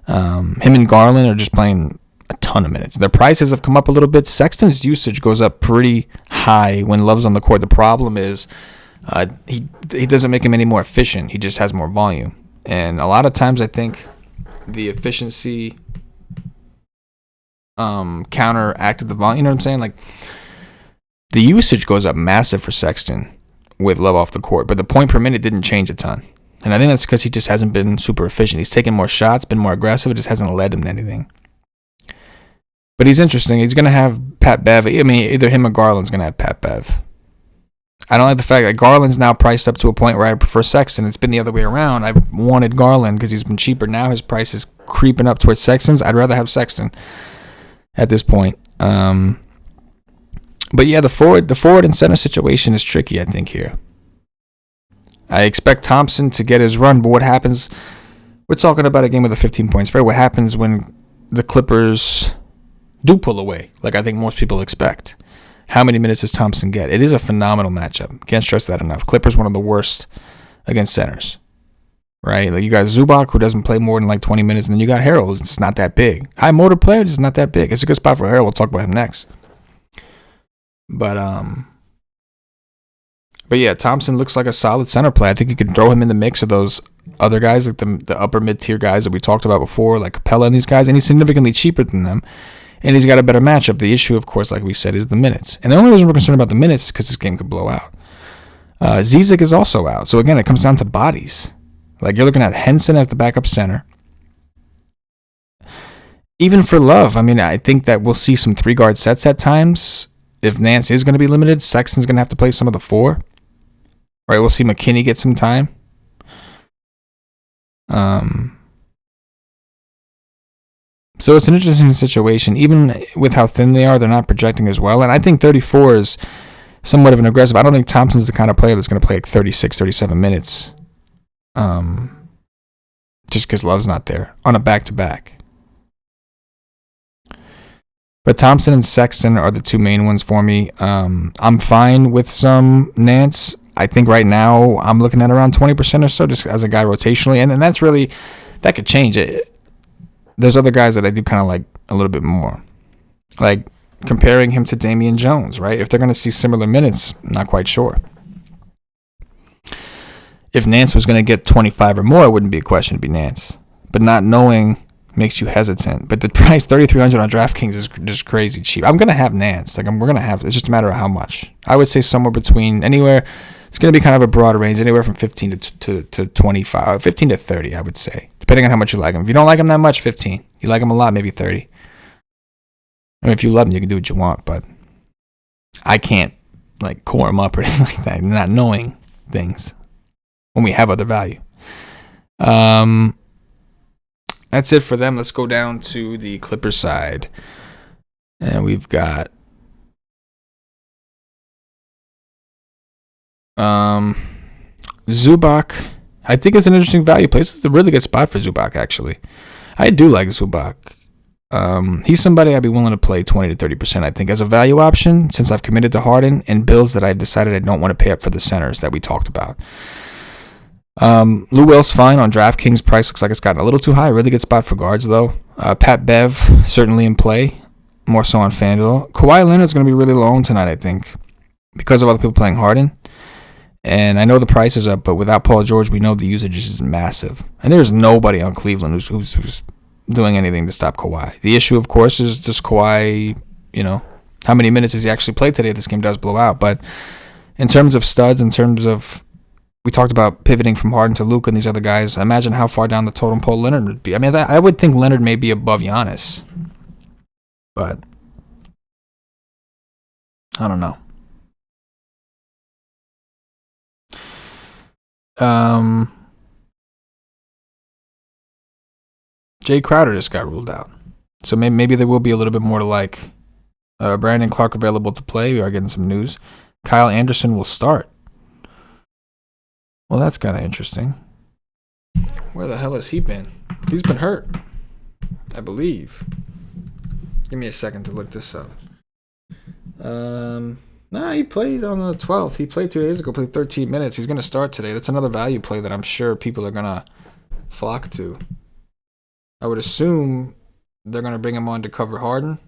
Him and Garland are just playing a ton of minutes. Their prices have come up a little bit. Sexton's usage goes up pretty high when Love's on the court. The problem is he doesn't make him any more efficient. He just has more volume. And a lot of times I think the efficiency counteracted the volume. You know what I'm saying? Like, the usage goes up massive for Sexton with Love off the court, but the point per minute didn't change a ton. And I think that's because he just hasn't been super efficient. He's taken more shots, been more aggressive. It just hasn't led him to anything. But he's interesting. He's going to have Pat Bev. I mean, either him or Garland's going to have Pat Bev. I don't like the fact that Garland's now priced up to a point where I prefer Sexton. It's been the other way around. I wanted Garland because he's been cheaper. Now his price is creeping up towards Sexton's. I'd rather have Sexton at this point. But yeah, the forward and center situation is tricky, I think, here. I expect Thompson to get his run, but what happens? We're talking about a game with a 15-point spread. What happens when the Clippers do pull away, like I think most people expect? How many minutes does Thompson get? It is a phenomenal matchup. Can't stress that enough. Clippers, one of the worst against centers, right? Like, you got Zubac, who doesn't play more than like 20 minutes, and then you got Harrell, who's just not that big. High motor player, just not that big. It's a good spot for Harrell. We'll talk about him next. But yeah, Thompson looks like a solid center play. I think you can throw him in the mix of those other guys, like the upper mid-tier guys that we talked about before, like Capella and these guys, and he's significantly cheaper than them. And he's got a better matchup. The issue, of course, like we said, is the minutes. And the only reason we're concerned about the minutes is because this game could blow out. Zizic is also out. So, again, it comes down to bodies. Like, you're looking at Henson as the backup center. Even for Love, I mean, I think that we'll see some three-guard sets at times. If Nance is going to be limited, Sexton's going to have to play some of the four. Right, we'll see McKinney get some time. So it's an interesting situation. Even with how thin they are, they're not projecting as well. And I think 34 is somewhat of an aggressive. I don't think Thompson's the kind of player that's going to play like 36, 37 minutes. Just because Love's not there on a back-to-back. But Thompson and Sexton are the two main ones for me. I'm fine with some Nance. I think right now I'm looking at around 20% or so just as a guy rotationally. And that's really, that could change it. There's other guys that I do kind of like a little bit more. Like comparing him to Damian Jones, right? If they're going to see similar minutes, I'm not quite sure. If Nance was going to get 25 or more, it wouldn't be a question to be Nance. But not knowing makes you hesitant. But the price, $3,300 on DraftKings, is just crazy cheap. I'm going to have Nance. We're going to have, it's just a matter of how much. I would say somewhere between anywhere, it's going to be kind of a broad range, anywhere from 15 to 25, 15 to 30, I would say, depending on how much you like him. If you don't like him that much, 15. You like him a lot, maybe 30. I mean, if you love him, you can do what you want, but I can't like core him up or anything like that, not knowing things when we have other value. That's it for them. Let's go down to the Clippers side. And we've got Zubac. I think it's an interesting value play. This is a really good spot for Zubac, actually. I do like Zubac. He's somebody I'd be willing to play 20 to 30%, I think, as a value option, since I've committed to Harden and builds that I've decided I don't want to pay up for the centers that we talked about. Lou Will's fine on DraftKings. Price looks like it's gotten a little too high. Really good spot for guards, though. Pat Bev, certainly in play, more so on FanDuel. Kawhi Leonard's going to be really low owned tonight, I think, because of other people playing Harden. And I know the price is up, but without Paul George, we know the usage is massive. And there's nobody on Cleveland who's doing anything to stop Kawhi. The issue, of course, is just Kawhi, how many minutes does he actually play today if this game does blow out? But in terms of studs, we talked about pivoting from Harden to Luka and these other guys. Imagine how far down the totem pole Leonard would be. I mean, I would think Leonard may be above Giannis, but I don't know. Jay Crowder just got ruled out, so maybe there will be a little bit more to like. Brandon Clark available to play. We are getting some news. Kyle Anderson will start. Well, that's kind of interesting. Where the hell has he been? He's been hurt, I believe. Give me a second to look this up. He played on the 12th. He played 2 days ago, played 13 minutes. He's going to start today. That's another value play that I'm sure people are going to flock to. I would assume they're going to bring him on to cover Harden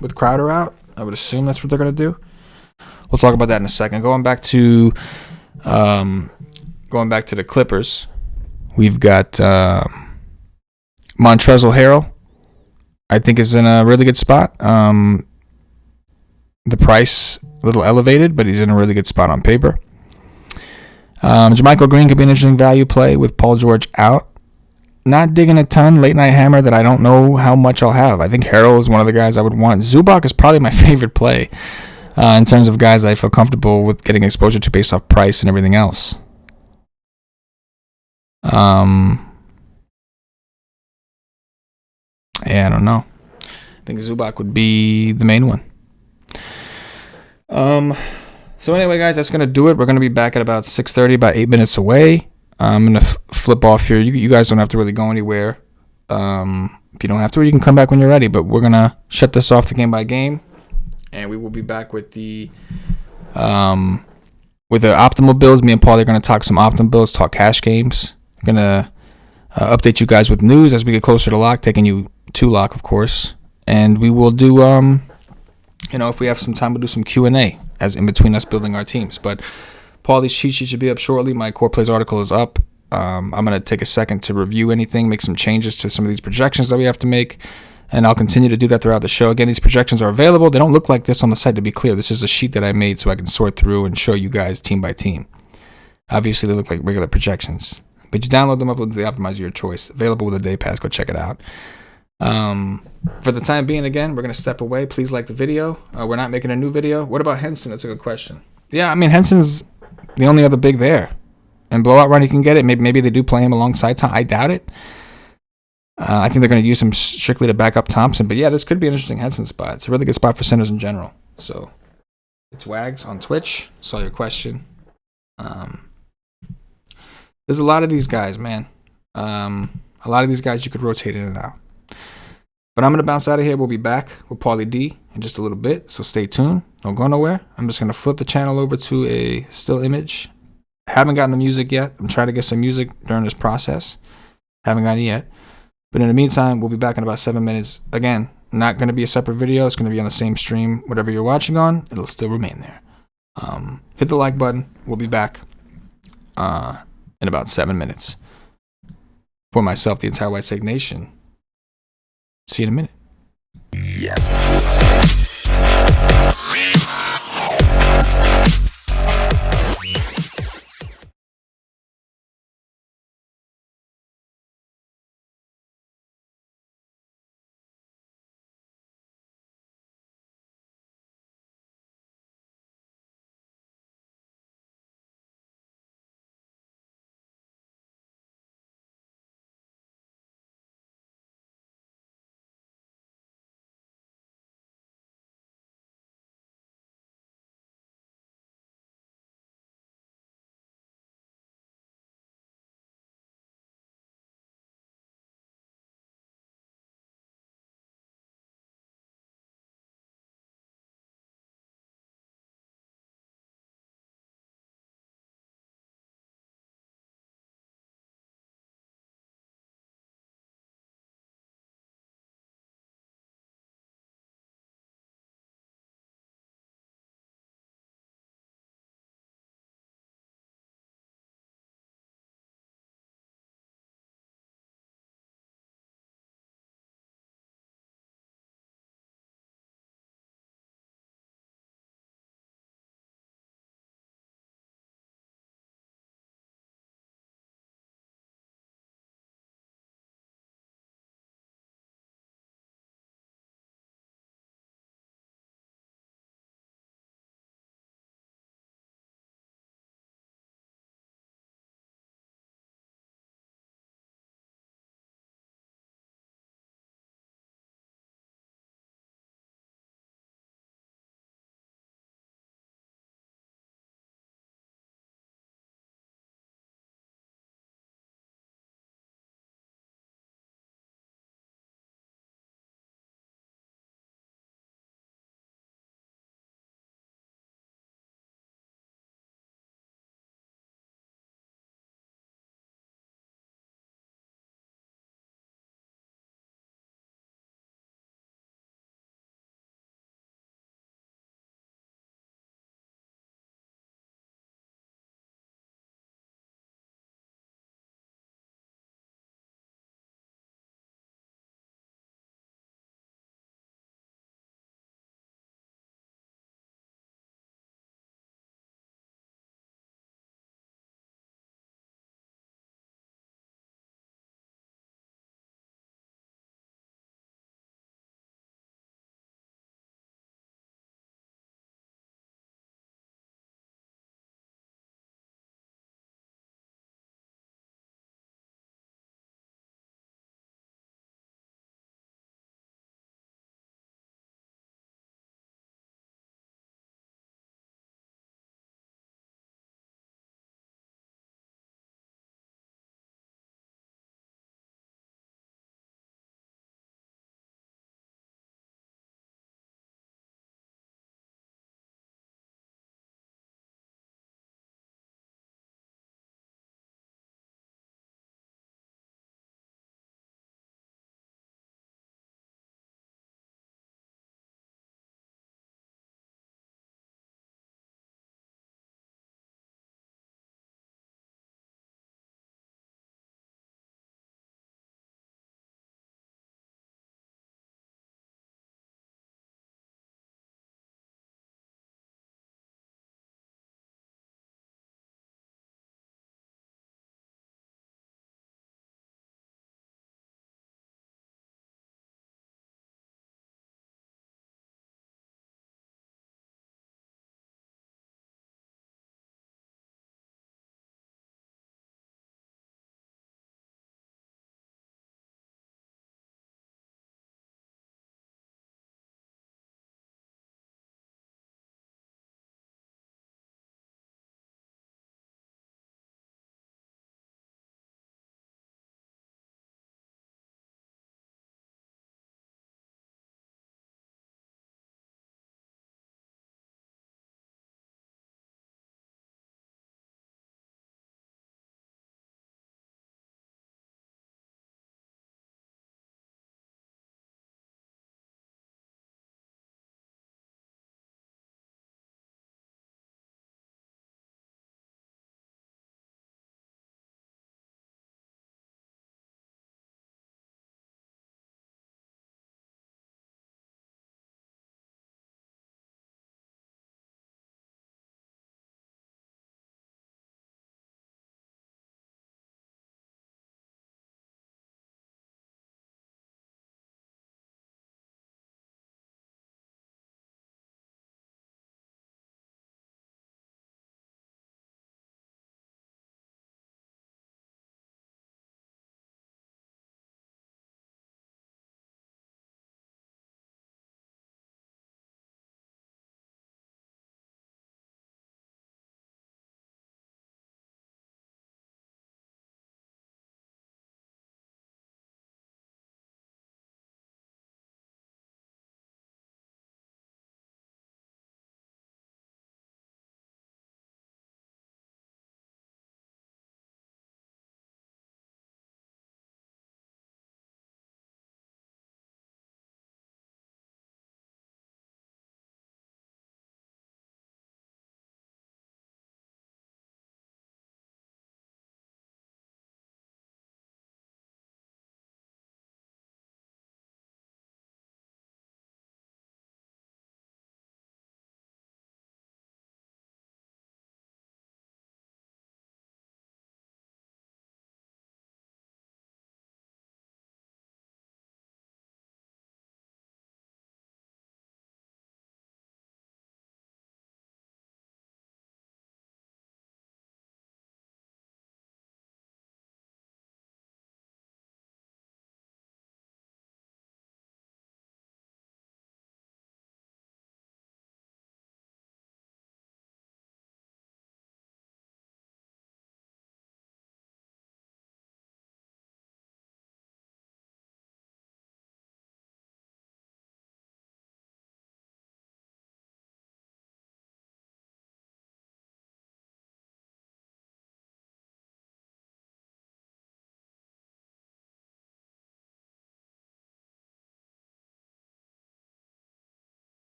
with Crowder out. I would assume that's what they're going to do. We'll talk about that in a second. Going back to the Clippers, we've got Montrezl Harrell. I think is in a really good spot. The price a little elevated, but he's in a really good spot on paper. JaMychal Green could be an interesting value play with Paul George out. Not digging a ton. Late night hammer that I don't know how much I'll have. I think Harrell is one of the guys I would want. Zubac is probably my favorite play in terms of guys I feel comfortable with getting exposure to based off price and everything else. Yeah, I don't know. I think Zubac would be the main one. So anyway, guys, that's gonna do it. We're gonna be back at about 6:30, about 8 minutes away. I'm gonna flip off here. You guys don't have to really go anywhere. If you don't have to, you can come back when you're ready. But we're gonna shut this off the game by game, and we will be back with the optimal builds. Me and Paulie are gonna talk some optimal builds, talk cash games. Gonna update you guys with news as we get closer to lock, taking you to lock, of course. And we will do if we have some time, we'll do some Q&A as in between us building our teams. But Paulie's cheat sheet should be up shortly. My core plays article is up. I'm going to take a second to review anything, make some changes to some of these projections that we have to make, and I'll continue to do that throughout the show. Again, these projections are available. They don't look like this on the site, to be clear. This is a sheet that I made so I can sort through and show you guys team by team. Obviously, they look like regular projections, but you download them, upload the optimizer of your choice. Available with a day pass. Go check it out. For the time being, again, we're going to step away. Please like the video. We're not making a new video. What about Henson? That's a good question. Yeah, I mean, Henson's the only other big there. And blowout run, you can get it. Maybe they do play him alongside Tom. I doubt it. I think they're going to use him strictly to back up Thompson. But yeah, this could be an interesting Henson spot. It's a really good spot for centers in general. So it's Wags on Twitch. Saw your question. There's a lot of these guys, man. A lot of these guys you could rotate in and out. But I'm going to bounce out of here. We'll be back with Paulie D in just a little bit. So stay tuned. Don't go nowhere. I'm just going to flip the channel over to a still image. Haven't gotten the music yet. I'm trying to get some music during this process. Haven't gotten it yet. But in the meantime, we'll be back in about 7 minutes. Again, not going to be a separate video. It's going to be on the same stream. Whatever you're watching on, it'll still remain there. Hit the like button. We'll be back in about 7 minutes. For myself, the entire WiseTake Nation. See you in a minute. Yeah.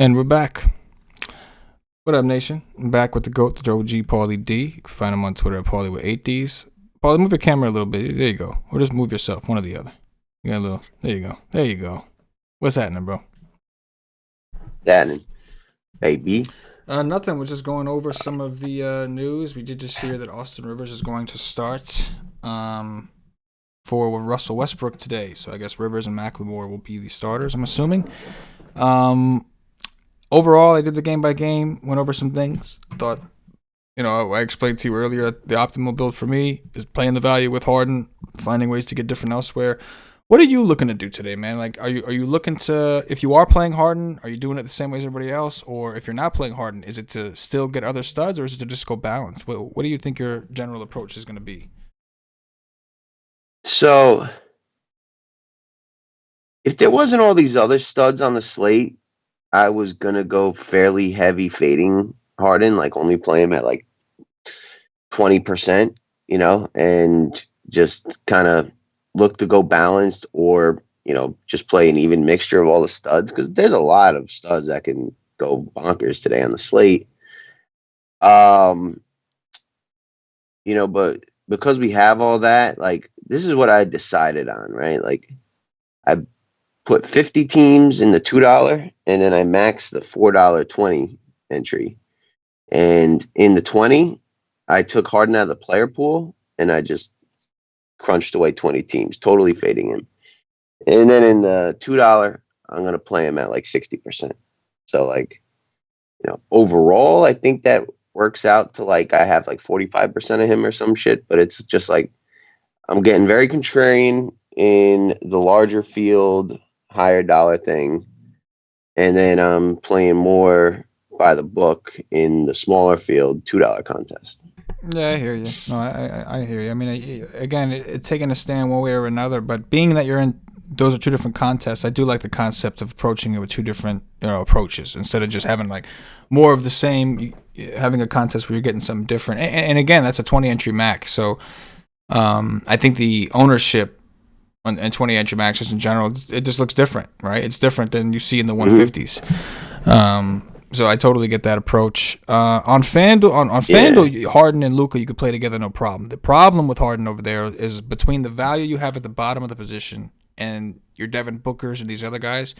And we're back. What up, nation? I'm back with the GOAT, the OG Paulie D. You can find him on Twitter at Paulie with 8 Ds. Paulie, move your camera a little bit. There you go. Or just move yourself, one or the other. You got a little. There you go. There you go. What's happening, bro? Happening, baby. Nothing. We're just going over some of the news. We did just hear that Austin Rivers is going to start for Russell Westbrook today. So I guess Rivers and McLemore will be the starters, I'm assuming. Overall, I did the game by game, went over some things. Thought, I explained to you earlier that the optimal build for me is playing the value with Harden, finding ways to get different elsewhere. What are you looking to do today, man? Like, are you looking to, if you are playing Harden, are you doing it the same way as everybody else? Or if you're not playing Harden, is it to still get other studs, or is it to just go balance? What do you think your general approach is going to be? So, if there wasn't all these other studs on the slate, I was gonna go fairly heavy fading Harden, like only play him at like 20%, and just kind of look to go balanced, or just play an even mixture of all the studs, because there's a lot of studs that can go bonkers today on the slate. But because we have all that, like, this is what I decided on, right? Like, I put 50 teams in the $2, and then I maxed the $4.20 entry. And in the 20, I took Harden out of the player pool, and I just crunched away 20 teams, totally fading him. And then in the $2, I'm going to play him at like 60%. So, like, overall, I think that works out to like I have like 45% of him or some shit. But it's just like I'm getting very contrarian in the larger field, higher dollar thing. And then I'm playing more by the book in the smaller field $2 contest. Yeah, I hear you. No, I hear you. I mean, again, it's taking a stand one way or another, but being that you're in, those are two different contests. I do like the concept of approaching it with two different approaches instead of just having like more of the same. Having a contest where you're getting something different, and again, that's a 20 entry max. So I think the ownership and 20 entry maxes in general, it just looks different, right? It's different than you see in the 150s. So I totally get that approach. On FanDuel, Harden and Luka, you could play together, no problem. The problem with Harden over there is between the value you have at the bottom of the position and your Devin Bookers and these other guys,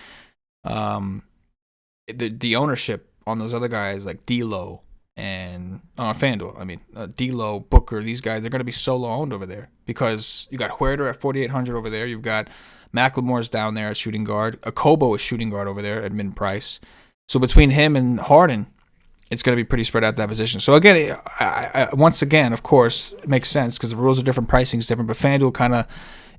the ownership on those other guys like D'Lo and FanDuel, D'Lo, Booker, these guys, they're going to be solo owned over there because you got Huerter at 4,800 over there. You've got McLemore's down there at shooting guard. Akobo is shooting guard over there at mid price. So between him and Harden, it's going to be pretty spread out that position. So again, once again, of course, it makes sense because the rules are different, pricing is different, but FanDuel kind of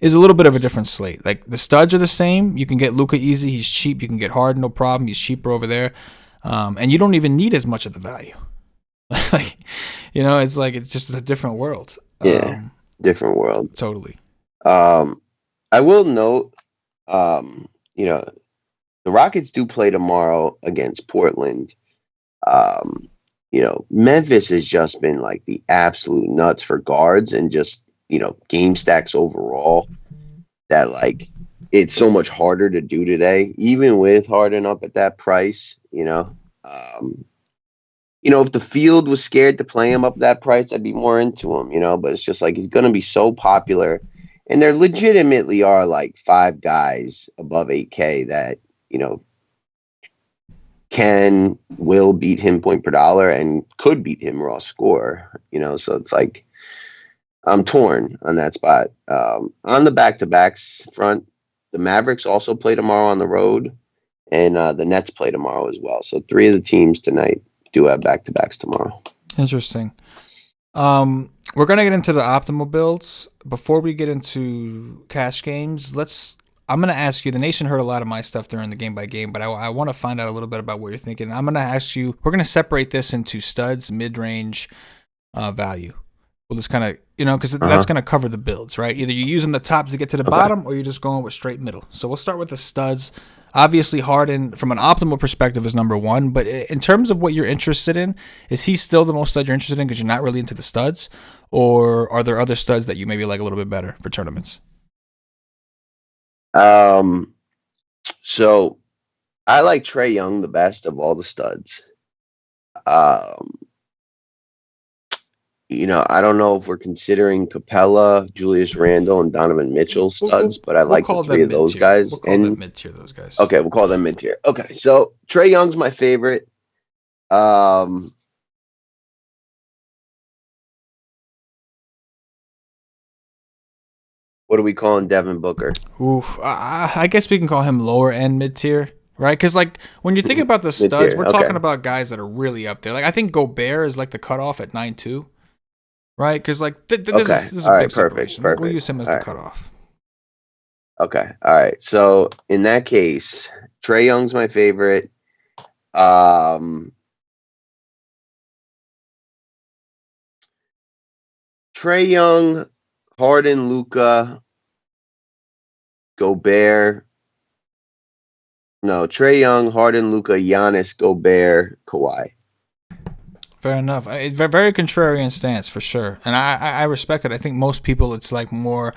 is a little bit of a different slate. Like the studs are the same. You can get Luka easy. He's cheap. You can get Harden, no problem. He's cheaper over there. And you don't even need as much of the value. It's like it's just a different world. Yeah, different world. Totally. I will note, the Rockets do play tomorrow against Portland. Memphis has just been like the absolute nuts for guards and just, game stacks overall, that like it's so much harder to do today, even with Harden up at that price, if the field was scared to play him up that price, I'd be more into him, but it's just like he's going to be so popular. And there legitimately are like 5 guys above 8K that, will beat him point per dollar and could beat him raw score, so it's like I'm torn on that spot. On the back-to-backs front, the Mavericks also play tomorrow on the road, and the Nets play tomorrow as well. So 3 of the teams tonight do have back-to-backs tomorrow. Interesting. We're going to get into the optimal builds. Before we get into cash games, I'm going to ask you, the nation heard a lot of my stuff during the game by game, but I want to find out a little bit about what you're thinking. I'm going to ask you, we're going to separate this into studs, mid-range, value. We'll just kind of, because that's going to cover the builds, right? Either you're using the top to get to the bottom or you're just going with straight middle. So we'll start with the studs. Obviously, Harden, from an optimal perspective, is number one. But in terms of what you're interested in, is he still the most stud you're interested in because you're not really into the studs? Or are there other studs that you maybe like a little bit better for tournaments? So I like Trey Young the best of all the studs. Um, I don't know if we're considering Capella, Julius Randle, and Donovan Mitchell We'll, studs, we'll, but I we'll like the call three them of mid those tier. guys. We'll call them And mid tier. Those guys. okay, we'll call them mid tier. Okay, so Trey Young's my favorite. Um, what are we calling Devin Booker? Oof. I guess we can call him lower end mid tier, right? Because like when you think about the Mid studs, tier. we're Okay. talking about guys that are really up there. Like I think Gobert is like the cutoff at 9.2, right? Because like Okay. this is a All right. big Perfect. separation. We'll Perfect. use him as All the right. cutoff. Okay. All right. So in that case, Trey Young's my favorite. Um, Trey Young, Harden, Luca, Gobert. No, Trey Young, Harden, Luca, Giannis, Gobert, Kawhi. Fair enough. Very contrarian stance for sure, and I respect it. I think most people it's like more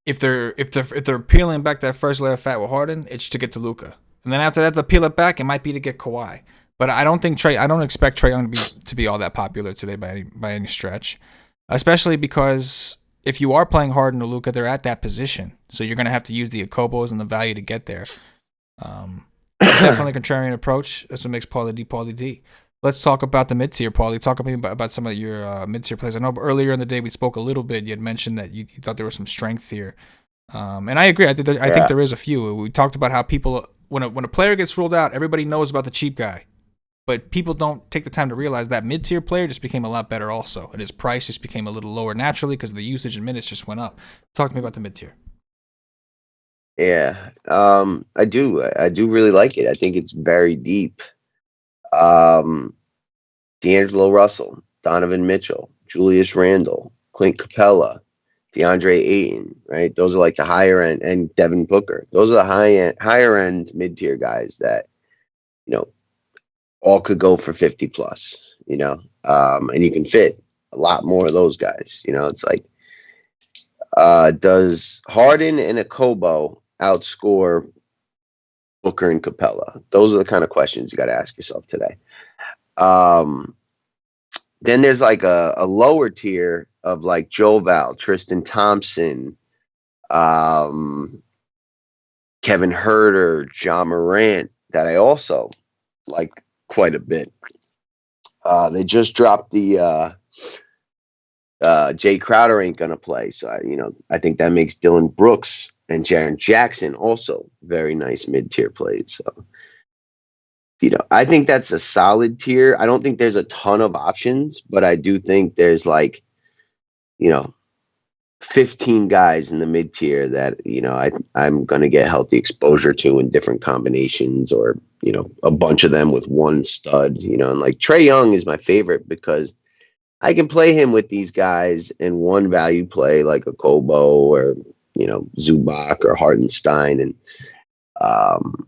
if they're peeling back that first layer of fat with Harden, it's to get to Luca, and then after that to peel it back, it might be to get Kawhi. But I don't expect Trey Young to be all that popular today by any stretch, especially because if you are playing Harden or Luca, they're at that position, so you're gonna have to use the Akobos and the value to get there. Um, Definitely a contrarian approach. That's what makes Paulie D. Let's talk about the mid tier, Paulie. Talk to me about some of your mid tier plays. I know earlier in the day we spoke a little bit. You had mentioned that you thought there was some strength here, and I agree. I think Yeah. there is a few. We talked about how people when a player gets ruled out, everybody knows about the cheap guy, but people don't take the time to realize that mid tier player just became a lot better also, and his price just became a little lower naturally because the usage and minutes just went up. Talk to me about the mid tier. Yeah. I do. I do really like it. I think it's very deep. Um, D'Angelo Russell, Donovan Mitchell, Julius Randle, Clint Capella, DeAndre Ayton, right? Those are like the higher end, and Devin Booker. Those are the higher end mid tier guys that you know all could go for 50 plus. And you can fit a lot more of those guys. It's like, does Harden and Akobo outscore Booker and Capella? Those are the kind of questions you got to ask yourself today. Um, Then there's like a lower tier of like Joe Val, Tristan Thompson, um, Kevin Herter, John Morant that I also like quite a bit. They just dropped the Jay Crowder ain't gonna play, so I think that makes Dylan Brooks and Jaren Jackson also very nice mid tier plays. So I think that's a solid tier. I don't think there's a ton of options, but I do think there's like you know 15 guys in the mid tier that I'm going to get healthy exposure to in different combinations, or a bunch of them with one stud. And like Trey Young is my favorite because I can play him with these guys in one value play like a Kobo or Zubac or Hartenstein, and um,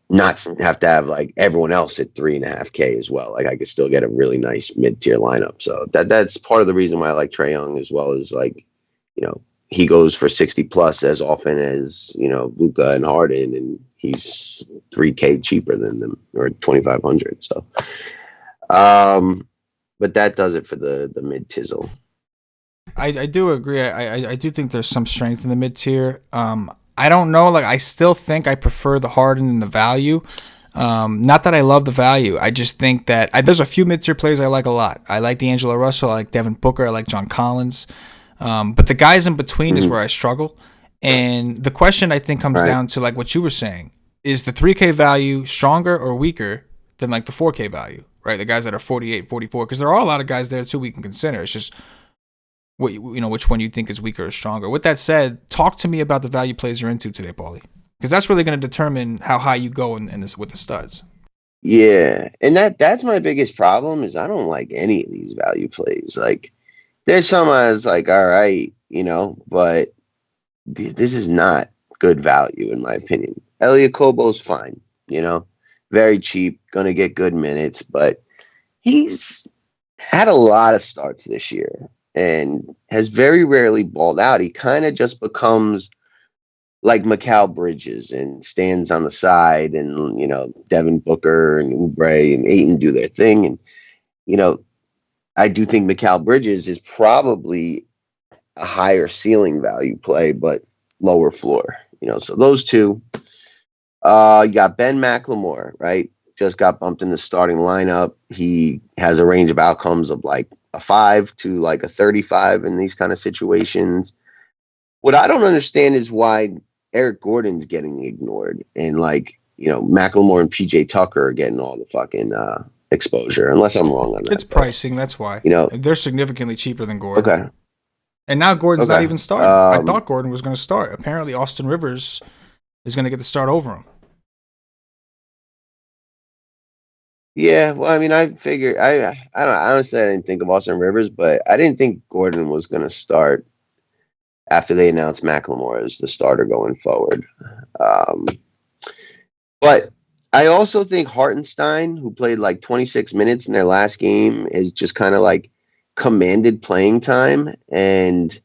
not have to have like everyone else at 3.5K as well. Like I could still get a really nice mid tier lineup. So that's part of the reason why I like Trey Young, as well as like, he goes for 60 plus as often as, Luca and Harden, and he's 3K cheaper than them, or 2,500. So, but that does it for the mid tizzle. I do agree. I do think there's some strength in the mid tier. I don't know. Like I still think I prefer the Harden and the value. Not that I love the value. I just think that there's a few mid tier players I like a lot. I like D'Angelo Russell. I like Devin Booker. I like John Collins. But the guys in between is where I struggle. And the question I think comes down to like what you were saying: is the 3K value stronger or weaker than like the 4K value? Right, the guys that are 48, 44, because there are a lot of guys there too we can consider. It's just which one you think is weaker or stronger. With that said, talk to me about the value plays you're into today, Paulie, because that's really going to determine how high you go in this with the studs. Yeah, and that's my biggest problem is I don't like any of these value plays. Like there's some I was like, all right, but this is not good value in my opinion. Elliot Kobo's fine, very cheap, gonna get good minutes, but he's had a lot of starts this year and has very rarely balled out. He kind of just becomes like Mikal Bridges and stands on the side, and Devin Booker and Oubre and Ayton do their thing, and I do think Mikal Bridges is probably a higher ceiling value play, but lower floor. So those two. You got Ben McLemore, right? Just got bumped in the starting lineup. He has a range of outcomes of like a 5 to like a 35 in these kind of situations. What I don't understand is why Eric Gordon's getting ignored, and McLemore and PJ Tucker are getting all the fucking exposure, unless I'm wrong on that. It's pricing, that's why. They're significantly cheaper than Gordon. Okay. And now Gordon's not even starting. I thought Gordon was going to start. Apparently Austin Rivers is going to get the start over him. Yeah, well, I mean, I figured I honestly I didn't think of Austin Rivers, but I didn't think Gordon was going to start after they announced McLemore as the starter going forward. But I also think Hartenstein, who played like 26 minutes in their last game, is just kind of like commanded playing time, and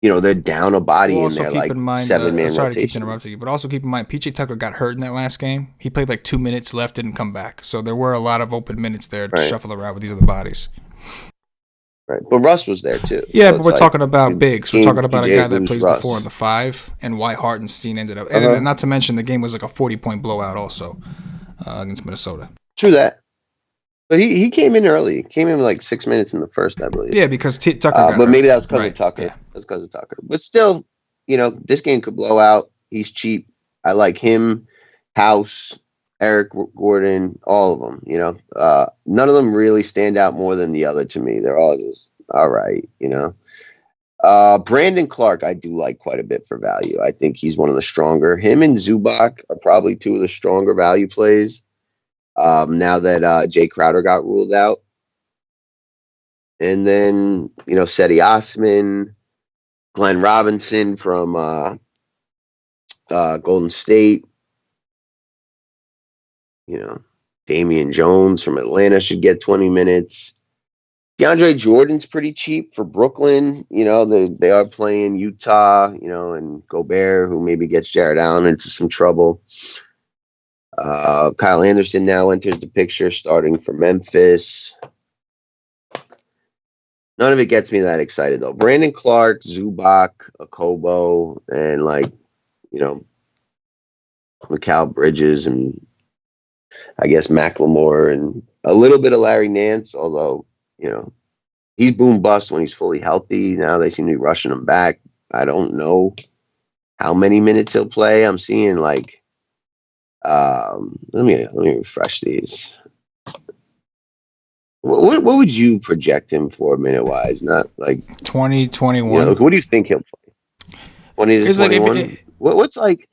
they're down a body in their like 7-man sorry to keep rotation. interrupting you, but also keep in mind PJ Tucker got hurt in that last game. He played like 2 minutes left, didn't come back. So there were a lot of open minutes there to shuffle around with these other bodies. Right, but Russ was there too. Yeah, so but we're talking about bigs. We're talking about a guy that plays the 4 and the 5, and why Hartenstein ended up. And not to mention the game was like a 40-point blowout also against Minnesota. True that. But he came in early. He came in like 6 minutes in the first, I believe. Yeah, because Tucker got but hurt. Maybe that was because of Tucker. Yeah. That's because of Tucker. But still, this game could blow out. He's cheap. I like him, House, Eric Gordon, all of them. None of them really stand out more than the other to me. They're all just all right. Brandon Clark, I do like quite a bit for value. I think he's one of the stronger. Him and Zubac are probably two of the stronger value plays. Now that Jay Crowder got ruled out. And then, Seti Osman, Glenn Robinson from Golden State. Damian Jones from Atlanta should get 20 minutes. DeAndre Jordan's pretty cheap for Brooklyn. They are playing Utah, and Gobert, who maybe gets Jared Allen into some trouble. Kyle Anderson now enters the picture, starting for Memphis. None of it gets me that excited, though. Brandon Clark, Zubac, Okobo, and Mikal Bridges, and I guess McLemore, and a little bit of Larry Nance, although, he's boom bust when he's fully healthy. Now they seem to be rushing him back. I don't know how many minutes he'll play. I'm seeing let me refresh these. What would you project him for minute wise? Not like 20, 21. What do you think he'll play? 20 to 21. What's like?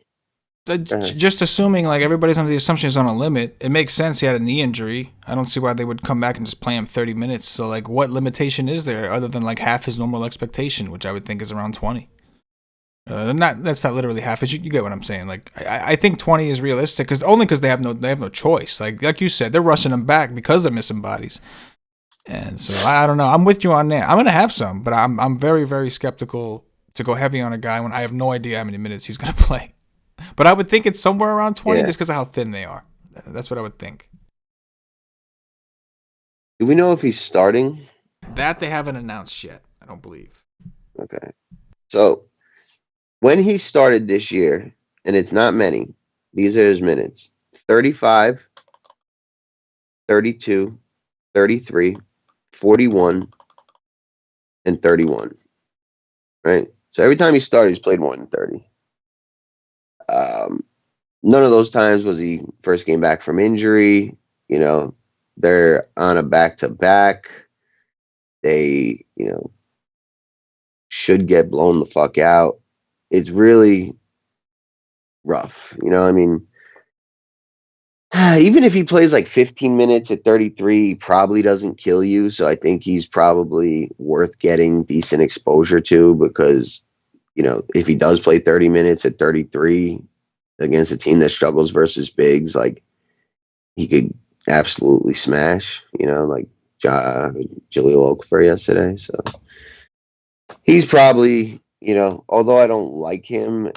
Just assuming like everybody's under the assumption he's on a limit, it makes sense. He had a knee injury. I don't see why they would come back and just play him 30 minutes. So like, what limitation is there other than like half his normal expectation, which I would think is around 20? That's not literally half. You get what I'm saying. Like I think 20 is realistic because they have no choice. Like you said, they're rushing him back because they're missing bodies. And so I don't know. I'm with you on that. I'm gonna have some, but I'm very, very skeptical to go heavy on a guy when I have no idea how many minutes he's gonna play. But I would think it's somewhere around 20 just because of how thin they are. That's what I would think. Do we know if he's starting? That they haven't announced yet, I don't believe. Okay. So when he started this year, and it's not many, these are his minutes: 35, 32, 33, 41, and 31. Right? So every time he started, he's played more than 30. None of those times was he first game back from injury. They're on a back-to-back. They, should get blown the fuck out. It's really rough. I mean, even if he plays like 15 minutes at 33, he probably doesn't kill you. So I think he's probably worth getting decent exposure to because, if he does play 30 minutes at 33 against a team that struggles versus bigs, like he could absolutely smash, like Jahlil Okafor yesterday. So he's probably although I don't like him,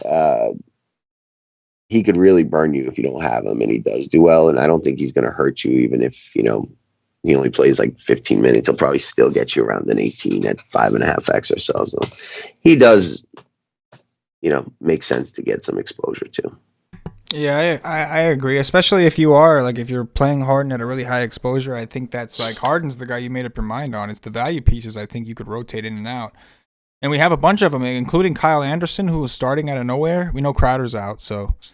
he could really burn you if you don't have him, and he does do well. And I don't think he's going to hurt you, even if he only plays like 15 minutes. He'll probably still get you around an 18 at 5.5x or so. So he does, make sense to get some exposure to. Yeah, I agree. Especially if you're playing Harden at a really high exposure. I think that's like Harden's the guy you made up your mind on. It's the value pieces I think you could rotate in and out. And we have a bunch of them, including Kyle Anderson, who was starting out of nowhere. We know Crowder's out, so I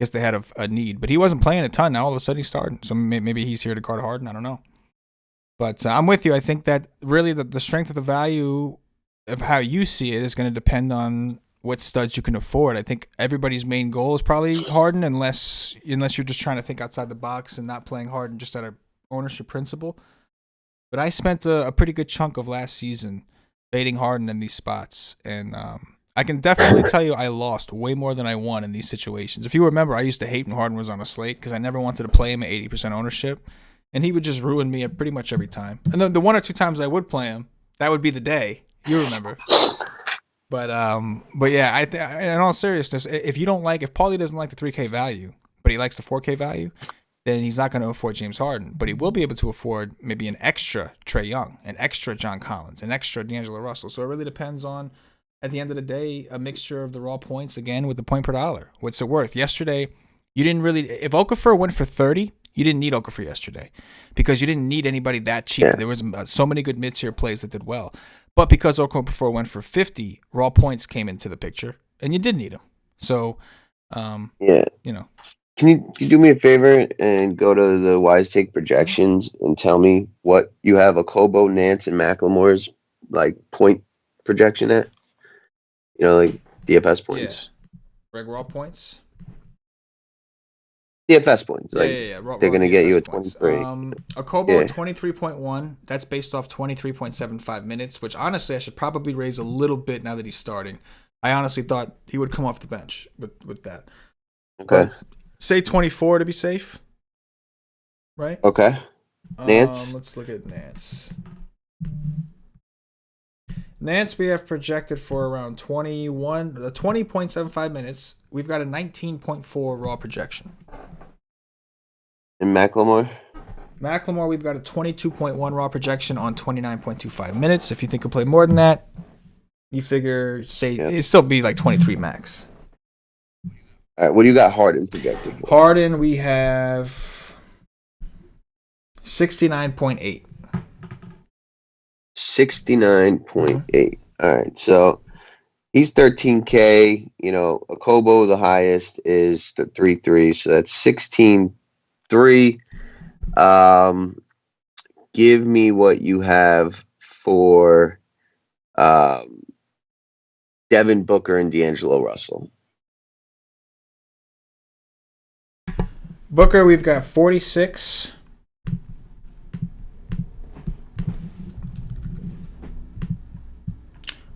guess they had a need. But he wasn't playing a ton. Now all of a sudden he's starting. So maybe he's here to guard Harden. I don't know. But I'm with you. I think that really the strength of the value of how you see it is going to depend on what studs you can afford. I think everybody's main goal is probably Harden, unless you're just trying to think outside the box and not playing Harden just out of ownership principle. But I spent a pretty good chunk of last season baiting Harden in these spots, and I can definitely tell you I lost way more than I won in these situations. If you remember, I used to hate when Harden was on a slate because I never wanted to play him at 80% ownership, and he would just ruin me at pretty much every time. And then the one or two times I would play him, that would be the day. You remember. But yeah, in all seriousness, if Paulie doesn't like the 3K value, but he likes the 4K value, then he's not going to afford James Harden. But he will be able to afford maybe an extra Trae Young, an extra John Collins, an extra D'Angelo Russell. So it really depends on, at the end of the day, a mixture of the raw points, again, with the point per dollar. What's it worth? Yesterday, you didn't really – if Okafor went for 30, you didn't need Okafor yesterday because you didn't need anybody that cheap. Yeah. There was so many good mid-tier plays that did well. But because Okafor went for 50, raw points came into the picture, and you did need him. So, yeah. Can you do me a favor and go to the WiseTake projections and tell me what you have Okobo, Nance, and McLemore's like point projection at? Like DFS points. Yeah. Raw points. DFS points. Like they're gonna get you a 23. Okobo at 23.1. That's based off 23.75 minutes, which honestly I should probably raise a little bit now that he's starting. I honestly thought he would come off the bench with that. Okay. But say 24 to be safe. Right? Okay. Nance? Let's look at Nance. Nance we have projected for around 20.75 minutes. We've got a 19.4 raw projection. And McLemore? McLemore, we've got a 22.1 raw projection on 29.25 minutes. If you think he'll play more than that, you figure, it'd still be like 23 max. All right, what do you got Harden projected for? Harden, we have 69.8. 69.8. All right, so he's 13K. Okobo, the highest, is the 3.3, so that's 16.3. Give me what you have for Devin Booker and D'Angelo Russell. Booker, we've got 46.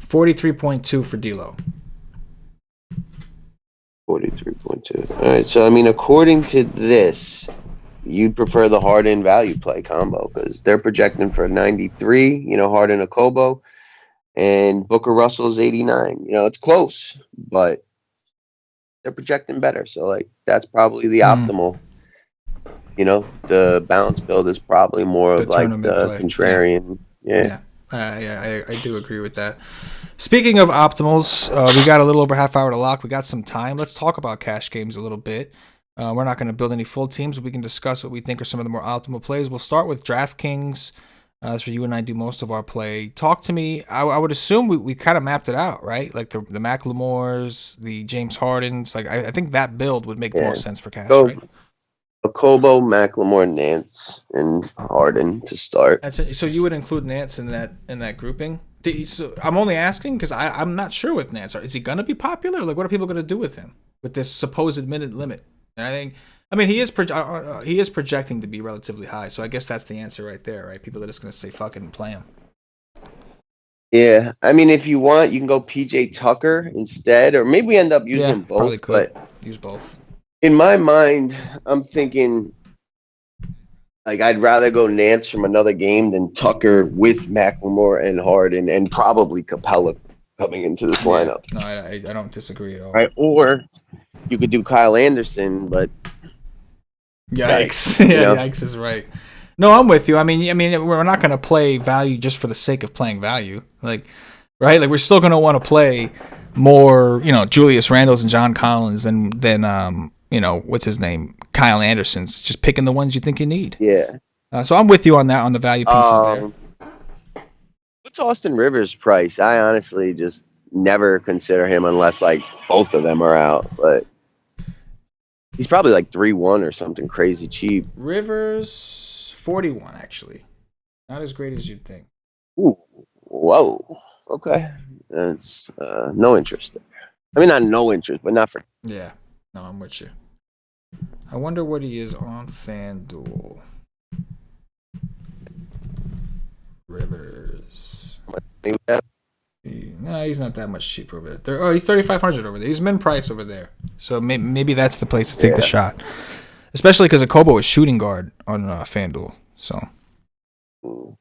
$43.2 for D'Lo. 43.2. All right, so according to this, you'd prefer the Harden value play combo because they're projecting for 93. Harden Okobo, and Booker Russell's 89. It's close, but they're projecting better. So that's probably the optimal. The balance build is probably more of like the play. Contrarian. Yeah. I do agree with that. Speaking of optimals, we got a little over half hour to lock. We got some time. Let's talk about cash games a little bit. We're not going to build any full teams, but we can discuss what we think are some of the more optimal plays. We'll start with DraftKings. That's where you and I do most of our play. Talk to me. I would assume we kind of mapped it out, right? Like the McLemores, the James Hardens. Like I think that build would make more sense for cash, right? Okobo, McLemore, Nance, and Harden to start. So you would include Nance in that grouping? So I'm only asking because I'm not sure with Nance. Is he going to be popular? Like, what are people going to do with him with this supposed minute limit? And he is projecting to be relatively high. So I guess that's the answer right there, right? People are just going to say fuck it and play him. Yeah, if you want, you can go PJ Tucker instead, or maybe we end up using both. Probably could use both. In my mind, I'm thinking I'd rather go Nance from another game than Tucker with McLemore and Harden and probably Capella coming into this Yeah. lineup. No, I don't disagree at all. Right? Or you could do Kyle Anderson, but Yikes! Yikes, you Yeah, know? yikes is right. No, I'm with you. I mean, we're not gonna play value just for the sake of playing value, like, right? Like, we're still gonna want to play more, Julius Randles and John Collins than what's his name, Kyle Anderson's. Just picking the ones you think you need. Yeah. So I'm with you on that, on the value pieces there. What's Austin Rivers' price? I honestly just never consider him unless like both of them are out. But he's probably like 3-1 or something crazy cheap. Rivers 41 actually, not as great as you'd think. Ooh, whoa. Okay, that's no interest there. I mean, not no interest, but not for. Yeah, no, I'm with you. I wonder what he is on FanDuel. Rivers. No, he's not that much cheaper over there. Oh, he's 3,500 over there. He's min price over there. So maybe that's the place to take the shot. Especially because Akobo is shooting guard on FanDuel. So. Ooh,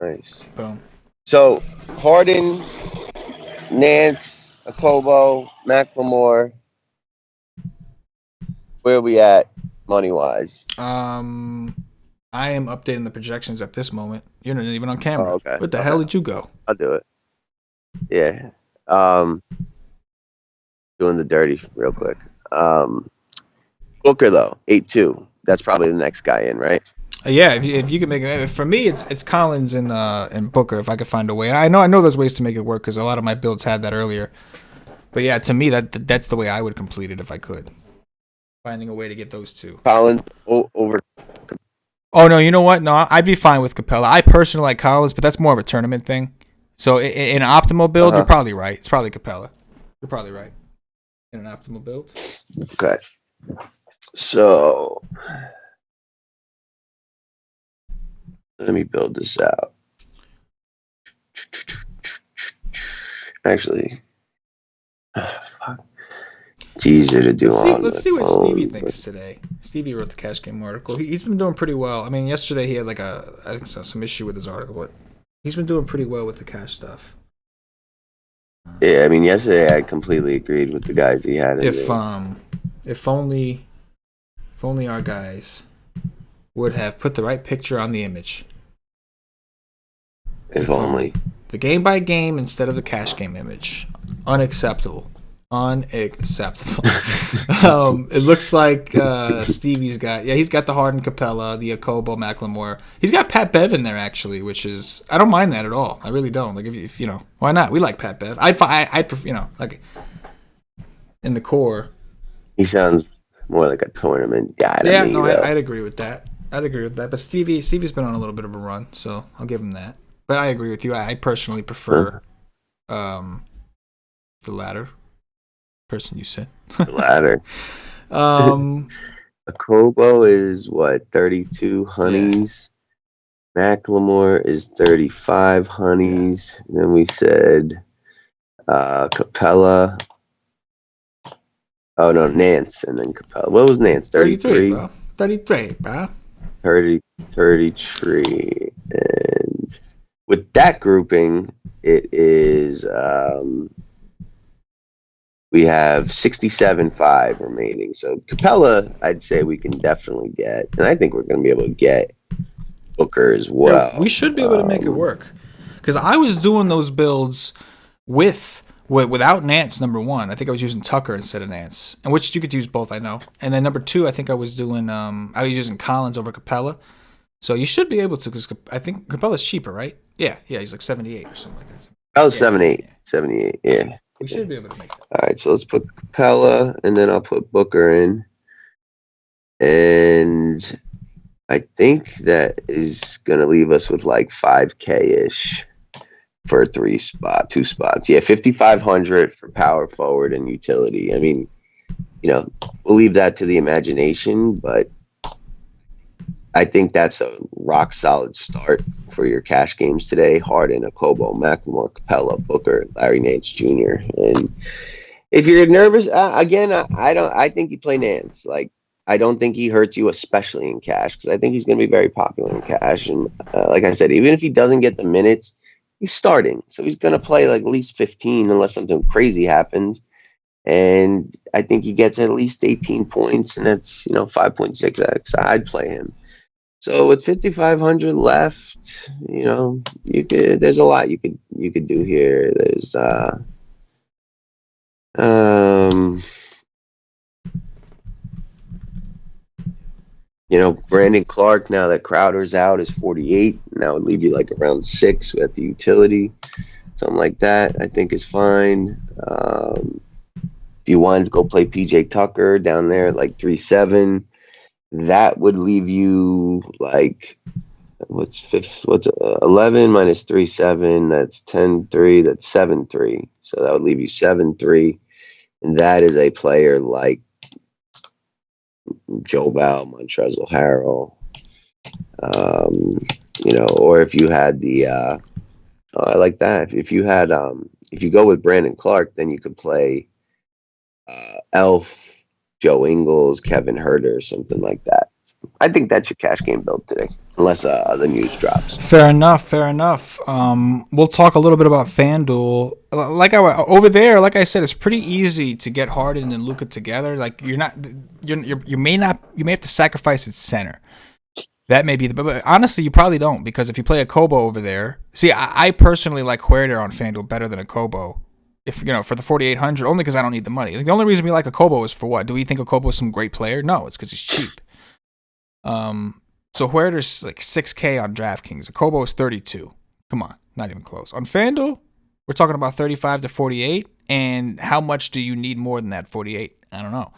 nice. Boom. So Harden, Nance, Akobo, McLemore. Where are we at money wise? I am updating the projections at this moment. You're not even on camera. Oh, okay. What the hell did you go? I'll do it. Yeah. Doing the dirty real quick. Booker though, 8-2. That's probably the next guy in, right? Yeah, if you can make it. For me, it's Collins and Booker. If I could find a way, I know there's ways to make it work because a lot of my builds had that earlier. But yeah, to me that's the way I would complete it if I could. Finding a way to get those two. Collins over. Oh no, you know what? No, I'd be fine with Capella. I personally like Collins, but that's more of a tournament thing. So in an optimal build, you're probably right. It's probably Capella. You're probably right. In an optimal build. Okay. So let me build this out. Actually, it's easier to do let's see what Stevie thinks today. Stevie wrote the Cash Game article. He's been doing pretty well. I mean, yesterday he had like I think some issue with his article, but he's been doing pretty well with the cash stuff. Yeah, I mean, yesterday I completely agreed with the guys he had. If only our guys would have put the right picture on the image. If only. The game by game instead of the cash game image. Unacceptable. Unacceptable. It looks like Stevie's he's got the Harden, Capella, the Akobo, McLemore. He's got Pat Bev in there actually, which is I don't mind that at all. I really don't. Like if why not? We like Pat Bev. I'd prefer like in the core. He sounds more like a tournament guy. Yeah, no, I'd agree with that. But Stevie's been on a little bit of a run, so I'll give him that. But I agree with you. I personally prefer the latter person you said. The latter. Akobo is what, 32 honeys. Yeah. McLemore is 35 honeys. Yeah. Then we said Capella. Oh no, Nance and then Capella. What was Nance? 33, bro. 33, bro. 33. And with that grouping, it is we have 67.5 remaining. So Capella, I'd say we can definitely get, and I think we're going to be able to get Booker as well. Yeah, we should be able to make it work because I was doing those builds without Nance, number one. I think I was using Tucker instead of Nance, and which you could use both, I know. And then number two, I think I was using Collins over Capella. So you should be able to, because I think Capella's cheaper, right? Yeah, he's like 78 or something like that. Oh, 78, 78, yeah. We should be able to make it. All right, so let's put Capella, and then I'll put Booker in. And I think that is going to leave us with like 5K-ish for two spots. Yeah, 5,500 for power forward and utility. I mean, we'll leave that to the imagination, but I think that's a rock solid start for your cash games today. Harden, Akobo, McLemore, Capella, Booker, Larry Nance Jr. And if you're nervous, again, I think you play Nance. Like, I don't think he hurts you, especially in cash, because I think he's going to be very popular in cash. And like I said, even if he doesn't get the minutes, he's starting, so he's gonna play like at least 15 unless something crazy happens. And I think he gets at least 18 points, and that's 5.6x. I'd play him. So with 5,500 left, you could. There's a lot you could do here. There's um, Brandon Clark. Now that Crowder's out, is 48. Now would leave you like around 6 at the utility, something like that. I think is fine. If you wanted to go play PJ Tucker down there at like 3.7, that would leave you like what's 11 minus 3.7, that's 10.3, that's 7.3. So that would leave you 7.3, and that is a player like Joe Val, Montrezl Harrell, or if you had the I like that. If you had if you go with Brandon Clark, then you could play Elf, Joe Ingles, Kevin Herter, something like that. I think that's your cash game build today, unless the news drops. Fair enough. We'll talk a little bit about FanDuel. Over there, like I said, it's pretty easy to get Harden and Luka together. Like you may have to sacrifice its center. That may be but honestly, you probably don't, because if you play a Kobo over there, see, I personally like Huerter on FanDuel better than a Kobo. If for the 4,800, only because I don't need the money. Like, the only reason we like a Kobo is for what? Do we think a Kobo is some great player? No, it's because he's cheap. So Huerter's like 6K on DraftKings. A Kobo is 32. Come on, not even close. On FanDuel, we're talking about 35 to 48. And how much do you need more than that 48? I don't know.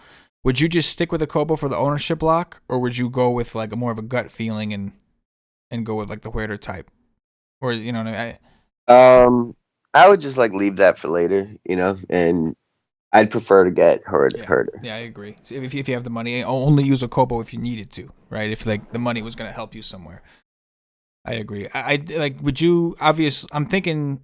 Would you just stick with a Kobo for the ownership block, or would you go with like more of a gut feeling and go with like the Huerter type, or what I mean? I would just like leave that for later, and I'd prefer to get Herter. Yeah, I agree. So if you have the money, only use a Kobo if you needed to, right? If like the money was going to help you somewhere. I agree. I like. Would you? I'm thinking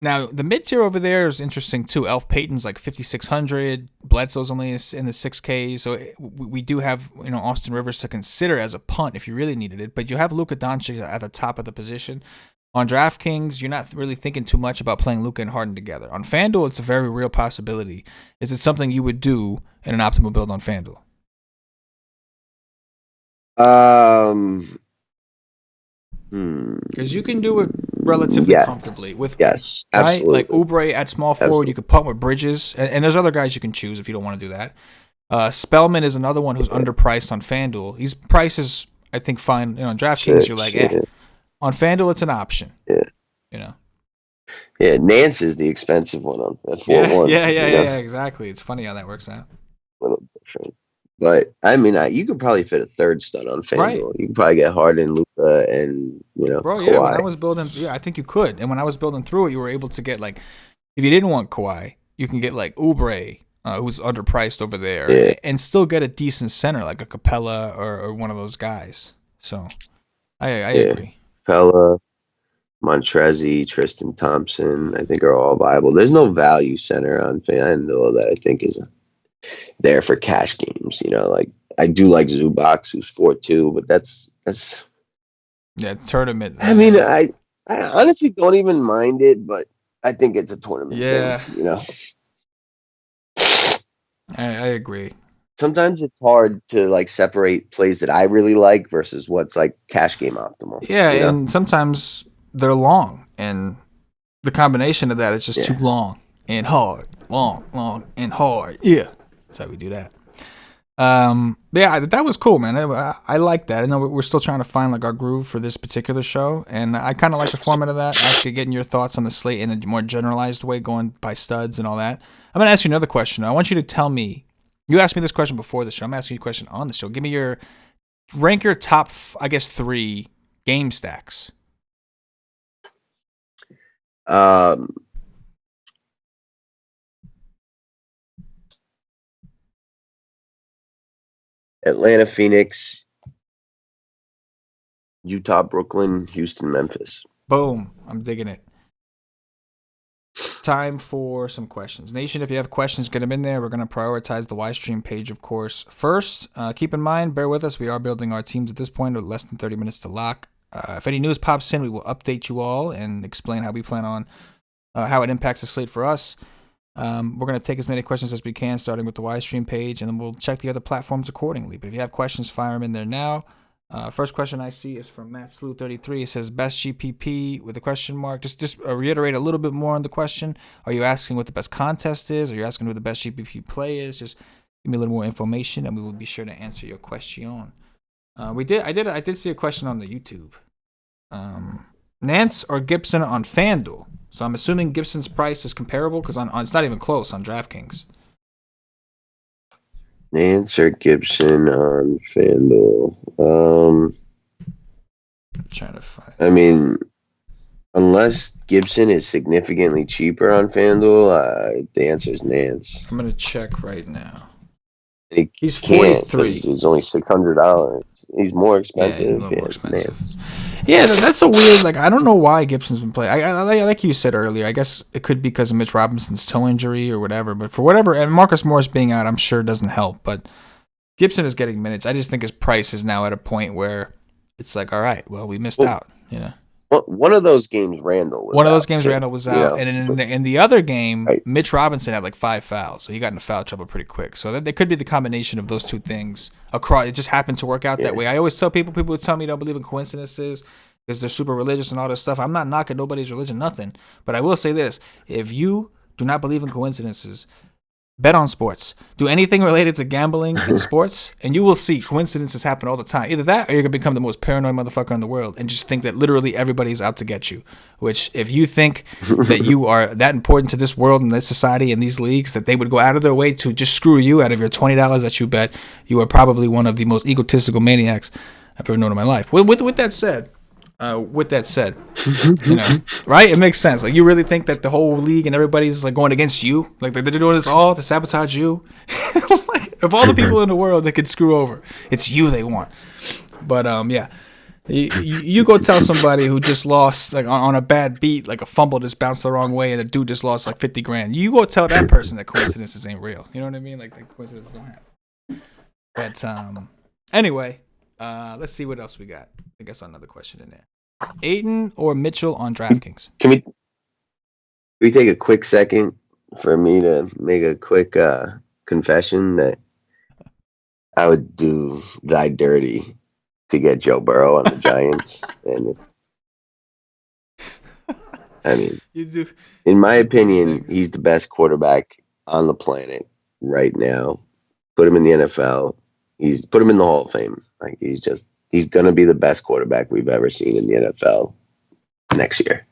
now. The mid tier over there is interesting too. Elf Payton's like 5,600. Bledsoe's only in the 6K. So we do have Austin Rivers to consider as a punt if you really needed it. But you have Luka Doncic at the top of the position. On DraftKings, you're not really thinking too much about playing Luka and Harden together. On FanDuel, it's a very real possibility. Is it something you would do in an optimal build on FanDuel? Because you can do it relatively comfortably with yes, right, absolutely. like Oubre at small forward. You could punt with Bridges, and there's other guys you can choose if you don't want to do that. Spellman is another one who's underpriced on FanDuel. His price is, I think, fine. On DraftKings, you're like, On FanDuel, it's an option. Yeah. Yeah, Nance is the expensive one on at 4-1. Yeah, exactly. It's funny how that works out. A little different. But, I mean, you could probably fit a third stud on FanDuel. Right. You could probably get Harden, Luka, and, Bro, Kawhi. Yeah, when I was building, I think you could. And when I was building through it, you were able to get, like, if you didn't want Kawhi, you can get, like, Oubre, who's underpriced over there, and still get a decent center, like a Capella or one of those guys. So, I agree. Capella, Montrezl, Tristan Thompson, I think are all viable. There's no value center on FanDuel that I think is there for cash games. Like I do like Zubac, who's 4.2, but that's tournament. I mean, I honestly don't even mind it, but I think it's a tournament thing. I agree. Sometimes it's hard to like separate plays that I really like versus what's like cash game optimal. Yeah, and sometimes they're long, and the combination of that is just too long and hard. Long and hard. Yeah, that's how we do that. That was cool, man. I like that. I know we're still trying to find like our groove for this particular show, and I kind of like the format of that. Getting your thoughts on the slate in a more generalized way, going by studs and all that. I'm gonna ask you another question. I want you to tell me. You asked me this question before the show. I'm asking you a question on the show. Give me rank your top, 3 game stacks. Atlanta, Phoenix, Utah, Brooklyn, Houston, Memphis. Boom. I'm digging it. Time for some questions. Nation, if you have questions, get them in there. We're going to prioritize the YStream page, of course. First, keep in mind, bear with us. We are building our teams at this point with less than 30 minutes to lock. If any news pops in, we will update you all and explain how we plan on how it impacts the slate for us. We're going to take as many questions as we can, starting with the Ystream page, and then we'll check the other platforms accordingly. But if you have questions, fire them in there now. First question I see is from Matt Slew 33. It says best GPP with a question mark. Just reiterate a little bit more on the question. Are you asking what the best contest is? Are you asking who the best GPP play is? Just give me a little more information, and we will be sure to answer your question. I did see a question on the YouTube. Nance or Gibson on FanDuel? So I'm assuming Gibson's price is comparable because on it's not even close on DraftKings. Nance or Gibson on FanDuel. I'm trying to find. I mean, unless Gibson is significantly cheaper on FanDuel, the answer is Nance. I'm gonna check right now. He's 43. He's only $600. He's more expensive. Yeah, a little more expensive. Yeah, that's a weird. Like, I don't know why Gibson's been playing. I like you said earlier. I guess it could be because of Mitch Robinson's toe injury or whatever. But for whatever, and Marcus Morris being out, I'm sure doesn't help. But Gibson is getting minutes. I just think his price is now at a point where it's like, all right, well, we missed out. You know. Well, one of those games, Randall was out. And in the other game, right, Mitch Robinson had like 5 fouls, so he got into foul trouble pretty quick. So that could be the combination of those two things. It just happened to work out that way. I always tell people would tell me don't believe in coincidences because they're super religious and all this stuff. I'm not knocking nobody's religion, nothing. But I will say this: if you do not believe in coincidences, bet on sports. Do anything related to gambling and sports, and you will see coincidences happen all the time. Either that, or you're going to become the most paranoid motherfucker in the world and just think that literally everybody's out to get you. Which, if you think that you are that important to this world and this society and these leagues that they would go out of their way to just screw you out of your $20 that you bet, you are probably one of the most egotistical maniacs I've ever known in my life. With that said, you know, right? It makes sense. Like, you really think that the whole league and everybody's like going against you? Like, they're doing this all to sabotage you? Like, of all the people in the world that could screw over, it's you they want. But yeah, you go tell somebody who just lost like on a bad beat, like a fumble just bounced the wrong way, and the dude just lost like 50 grand. You go tell that person that coincidences ain't real. You know what I mean? Like coincidences don't happen. But anyway, let's see what else we got. I guess another question in there. Ayton or Mitchell on DraftKings? Can we take a quick second for me to make a quick confession that I would do thy dirty to get Joe Burrow on the Giants? And I mean, in my opinion, he's the best quarterback on the planet right now. Put him in the NFL. Put him in the Hall of Fame. Like, he's going to be the best quarterback we've ever seen in the NFL next year.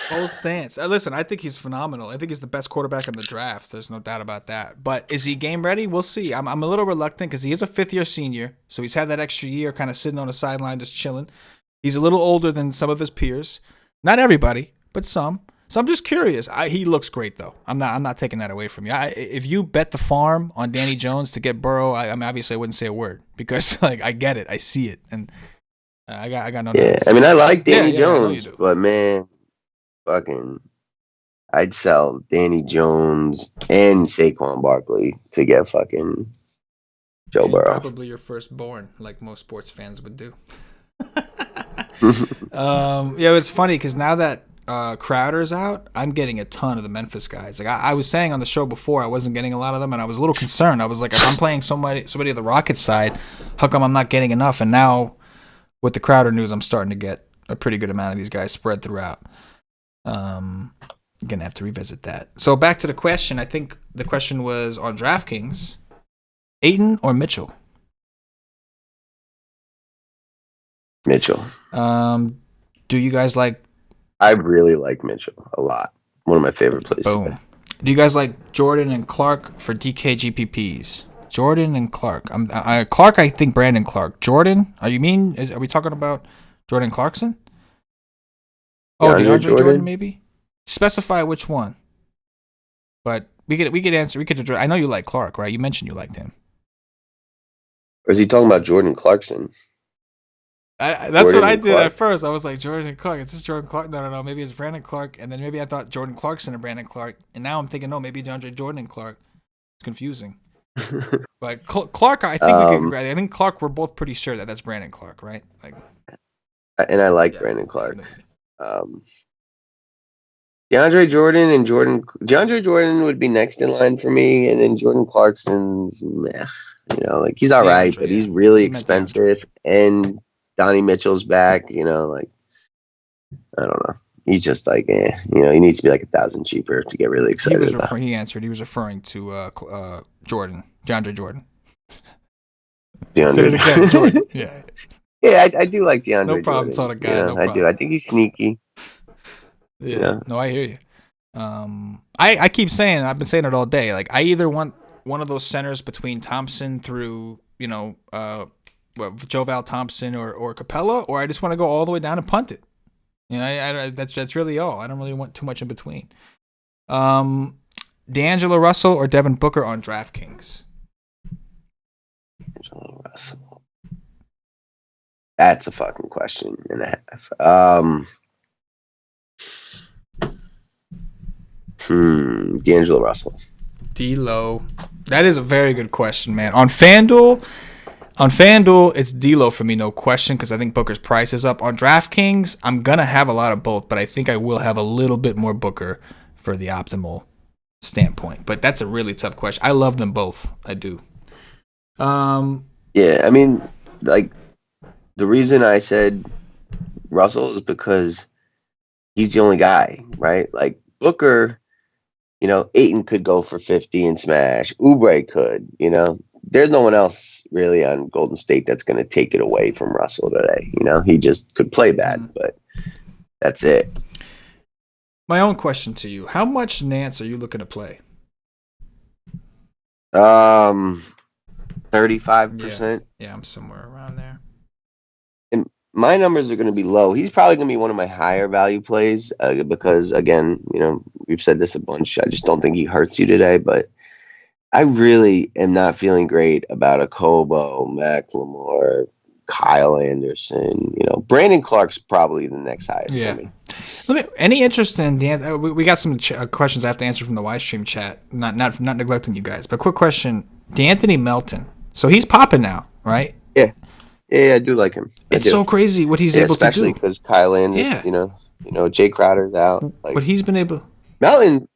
Bold stance. Listen, I think he's phenomenal. I think he's the best quarterback in the draft. There's no doubt about that. But is he game ready? We'll see. I'm a little reluctant because he is a fifth-year senior, so he's had that extra year kind of sitting on the sideline just chilling. He's a little older than some of his peers. Not everybody, but some. So I'm just curious. He looks great, though. I'm not taking that away from you. If you bet the farm on Danny Jones to get Burrow, I mean, obviously I wouldn't say a word because like I get it, I see it, and I got no. Yeah, I mean, I like Danny Jones, but man, fucking, I'd sell Danny Jones and Saquon Barkley to get fucking Joe Burrow. Probably your firstborn, like most sports fans would do. It's funny because now that Crowder's out, I'm getting a ton of the Memphis guys. Like I was saying on the show before, I wasn't getting a lot of them, and I was a little concerned. I was like, if I'm playing somebody on the Rockets side, how come I'm not getting enough? And now with the Crowder news, I'm starting to get a pretty good amount of these guys spread throughout. I'm gonna have to revisit that. So back to the question. I think the question was on DraftKings: Ayton or Mitchell? Mitchell. Do you guys like? I really like Mitchell a lot. One of my favorite plays. Boom. Do you guys like Jordan and Clark for DK GPPs? Jordan and Clark. Clark. I think Brandon Clark. Jordan. Are we talking about Jordan Clarkson? Oh, DeAndre Jordan maybe. Specify which one. But we could answer. We could address. I know you like Clark, right? You mentioned you liked him. Or is he talking about Jordan Clarkson? That's Jordan what I did Clark. At first. I was like, Jordan and Clark. Is this Jordan Clark? No. Maybe it's Brandon Clark. And then maybe I thought Jordan Clarkson and Brandon Clark. And now I'm thinking, no, maybe DeAndre Jordan and Clark. It's confusing. But Clark, I think we can agree. I think Clark, we're both pretty sure that that's Brandon Clark, right? Like, and I like Yeah. Brandon Clark. DeAndre Jordan would be next in line for me, and then Jordan Clarkson's meh. Like he's all right, DeAndre, but yeah. he's really You meant DeAndre. expensive, and Donnie Mitchell's back. Like I don't know. He's just like, he needs to be like 1,000 cheaper to get really excited about. He answered. He was referring to Jordan, DeAndre Jordan. Said it again, Jordan. Yeah. Yeah, I do like DeAndre No problem. Jordan. Told a guy. No I problem. do. I think he's sneaky. Yeah. No, I hear you. I keep saying, I've been saying it all day. Like I either want one of those centers between Thompson through Joe Val Thompson or Capella, or I just want to go all the way down and punt it. That's really all. I don't really want too much in between. D'Angelo Russell or Devin Booker on DraftKings? D'Angelo Russell. That's a fucking question and a half. D'Angelo Russell. D-Lo. That is a very good question, man. On FanDuel, it's D-Lo for me, no question, because I think Booker's price is up. On DraftKings, I'm going to have a lot of both, but I think I will have a little bit more Booker for the optimal standpoint. But that's a really tough question. I love them both. I do. Yeah, I mean, like, the reason I said Russell is because he's the only guy, right? Like, Booker, Ayton could go for 50 and smash. Oubre could, There's no one else really on Golden State that's going to take it away from Russell today. He just could play bad, but that's it. My own question to you: how much Nance are you looking to play? 35%. Yeah, I'm somewhere around there. And my numbers are going to be low. He's probably going to be one of my higher value plays because, again, we've said this a bunch. I just don't think he hurts you today, but I really am not feeling great about a Kobo, McLemore, Kyle Anderson. Brandon Clark's probably the next highest for me. Any interest in Dan? We got some questions I have to answer from the WiseStream chat. Not neglecting you guys, but quick question: D'Anthony Melton. So he's popping now, right? Yeah, I do like him. It's so crazy what he's able to do, especially because Kyle Anderson. Jay Crowder's out. But he's been able. Melton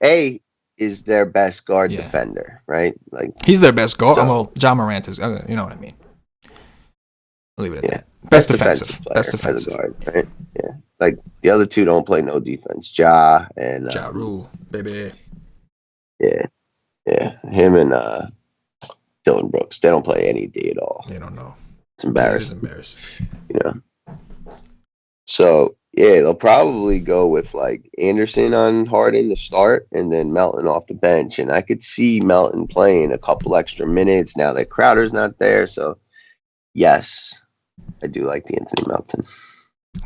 is their best guard defender, right? Like he's their best guard. Well, John Morant is. You know what I mean. I'll leave it at that. Best defensive guard, right? Yeah, like the other two don't play no defense. Ja Rule, baby. Yeah. Him and Dylan Brooks, they don't play any D at all. They don't know. It's embarrassing. So they'll probably go with like Anderson on Harden to start, and then Melton off the bench. And I could see Melton playing a couple extra minutes now that Crowder's not there. So yes, I do like the Anthony Melton.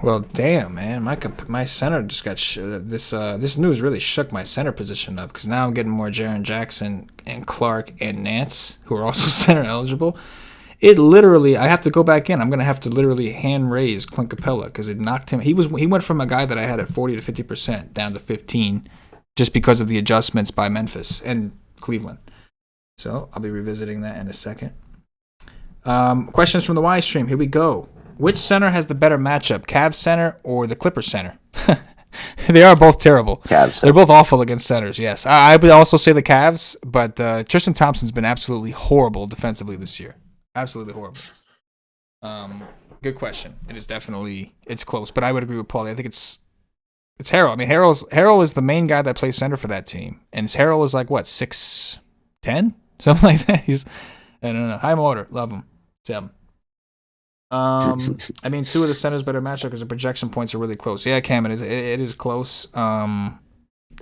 Well, damn, man, my center just got this news really shook my center position up because now I'm getting more Jaren Jackson and Clark and Nance, who are also center eligible. It literally, I have to go back in. I'm gonna have to literally hand raise Clint Capella because it knocked him. He went from a guy that I had at 40 to 50% down to 15, just because of the adjustments by Memphis and Cleveland. So I'll be revisiting that in a second. Questions from the WiseStream. Here we go. Which center has the better matchup, Cavs center or the Clippers center? They are both terrible. Cavs. They're both awful against centers, yes. I would also say the Cavs, but Tristan Thompson's been absolutely horrible defensively this year. Absolutely horrible. Good question. It is definitely, it's close, but I would agree with Paulie. I think it's Harrell. I mean, Harrell is the main guy that plays center for that team, and Harrell is like, what, 6'10"? Something like that. I don't know. High motor. Love him. 7. I mean, two of the centers better matchup because the projection points are really close. Yeah, Cam, it is close.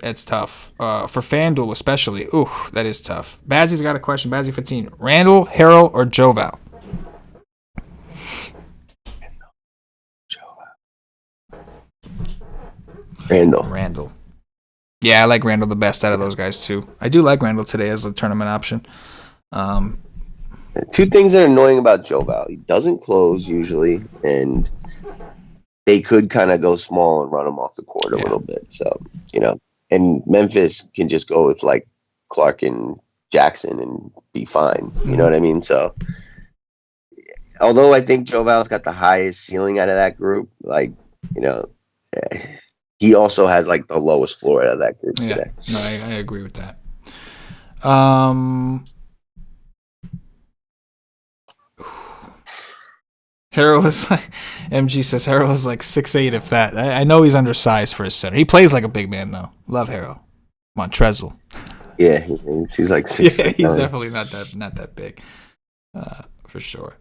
It's tough. For FanDuel especially. Ooh, that is tough. Bazzy's got a question. Bazzy 15. Randall, Harrell, or Joval? Randall. Yeah, I like Randall the best out of those guys too. I do like Randall today as a tournament option. Two things that are annoying about Joval. He doesn't close usually, and they could kind of go small and run him off the court a little bit. So, and Memphis can just go with like Clark and Jackson and be fine. You know what I mean? So although I think Joe Val's got the highest ceiling out of that group, like, you know, he also has like the lowest floor out of that group Yeah, today. no, I agree with that. Harold is like, MG says Harold is like 6'8", if that. I know he's undersized for a center. He plays like a big man though. Love Harold. Montrezl. Yeah, he's like 6 Yeah, foot he's 9. definitely not that big, for sure.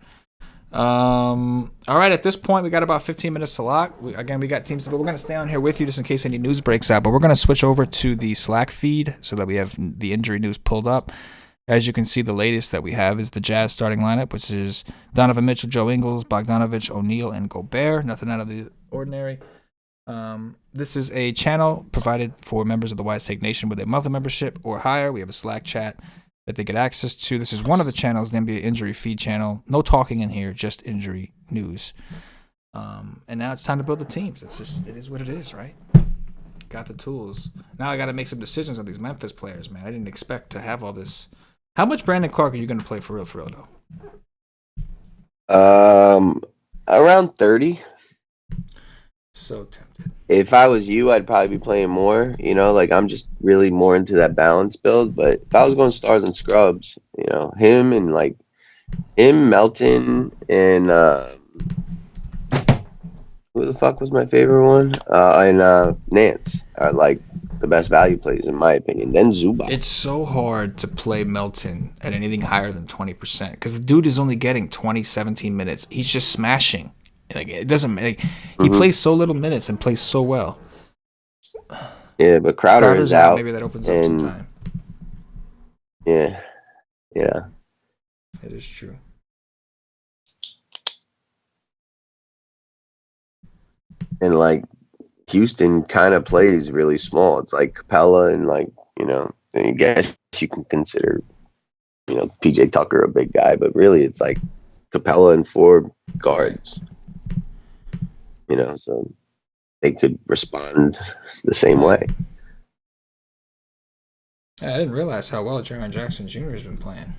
All right, at this point, we got about 15 minutes to lock. We got teams, but we're going to stay on here with you just in case any news breaks out. But we're going to switch over to the Slack feed so that we have the injury news pulled up. As you can see, the latest that we have is the Jazz starting lineup, which is Donovan Mitchell, Joe Ingles, Bogdanovich, O'Neal, and Gobert. Nothing out of the ordinary. This is a channel provided for members of the WiseTake Nation with a monthly membership or higher. We have a Slack chat that they get access to. This is one of the channels, the NBA Injury Feed channel. No talking in here, just injury news. And now it's time to build the teams. It is what it is, right? Got the tools. Now I got to make some decisions on these Memphis players, man. I didn't expect to have all this. How much Brandon Clark are you going to play for real, though? Around 30. So tempted. If I was you, I'd probably be playing more. You know, like I'm just really more into that balance build. But if I was going stars and scrubs, you know, him, Melton, and who the fuck was my favorite one? And Nance are like the best value plays in my opinion. Then Zubac. It's so hard to play Melton at anything higher than 20% because the dude is only getting 20, 17 minutes. He's just smashing. Like it doesn't. Like, he plays so little minutes and plays so well. Yeah, but Crowder's out. Maybe that opens up some time. Yeah, it is true. And like Houston kind of plays really small. It's like Capella and like, you know, I guess you can consider, you know, PJ Tucker a big guy, but really it's like Capella and 4 guards. You know, so they could respond the same way. I didn't realize how well Jaren Jackson Jr. has been playing.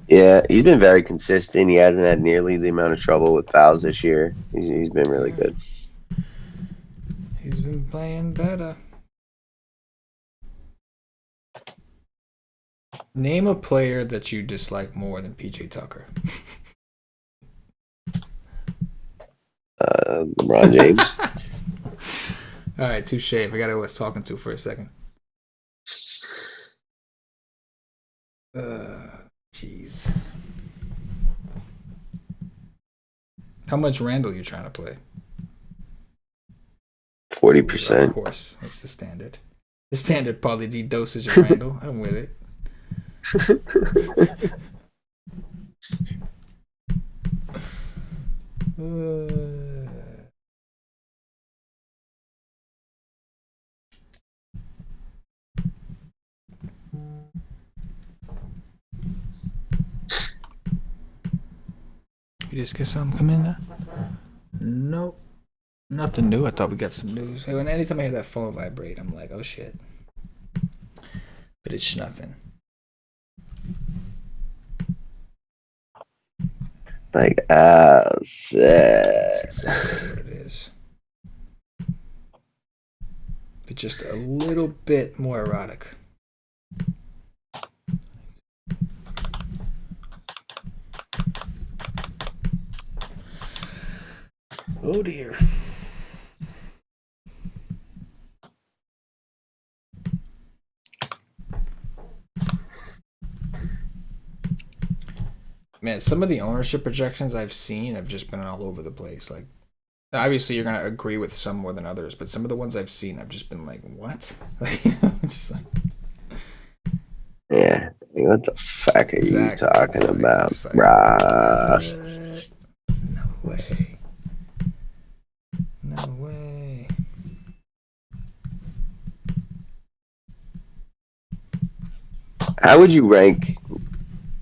Yeah, he's been very consistent. He hasn't had nearly the amount of trouble with fouls this year. He's been really good. He's been playing better. Name a player that you dislike more than PJ Tucker. LeBron James. All right, touche. I forgot who I was talking to for a second. Jeez. How much Randall you trying to play? 40%. Of course, that's the standard. The standard Paulie D dosage of Randall. I'm with it. You just get something come in there? Nope. Nothing new. I thought we got some news. Hey, anytime I hear that phone vibrate, I'm like, oh shit. But it's nothing. Like, That's exactly what it is. But just a little bit more erotic. Oh dear. Man, some of the ownership projections I've seen have just been all over the place. Like, obviously, you're gonna agree with some more than others, but some of the ones I've seen, I've just been like, "What?" Like, just like, yeah. What the fuck are you talking about, like, bruh? No way. No way. How would you rank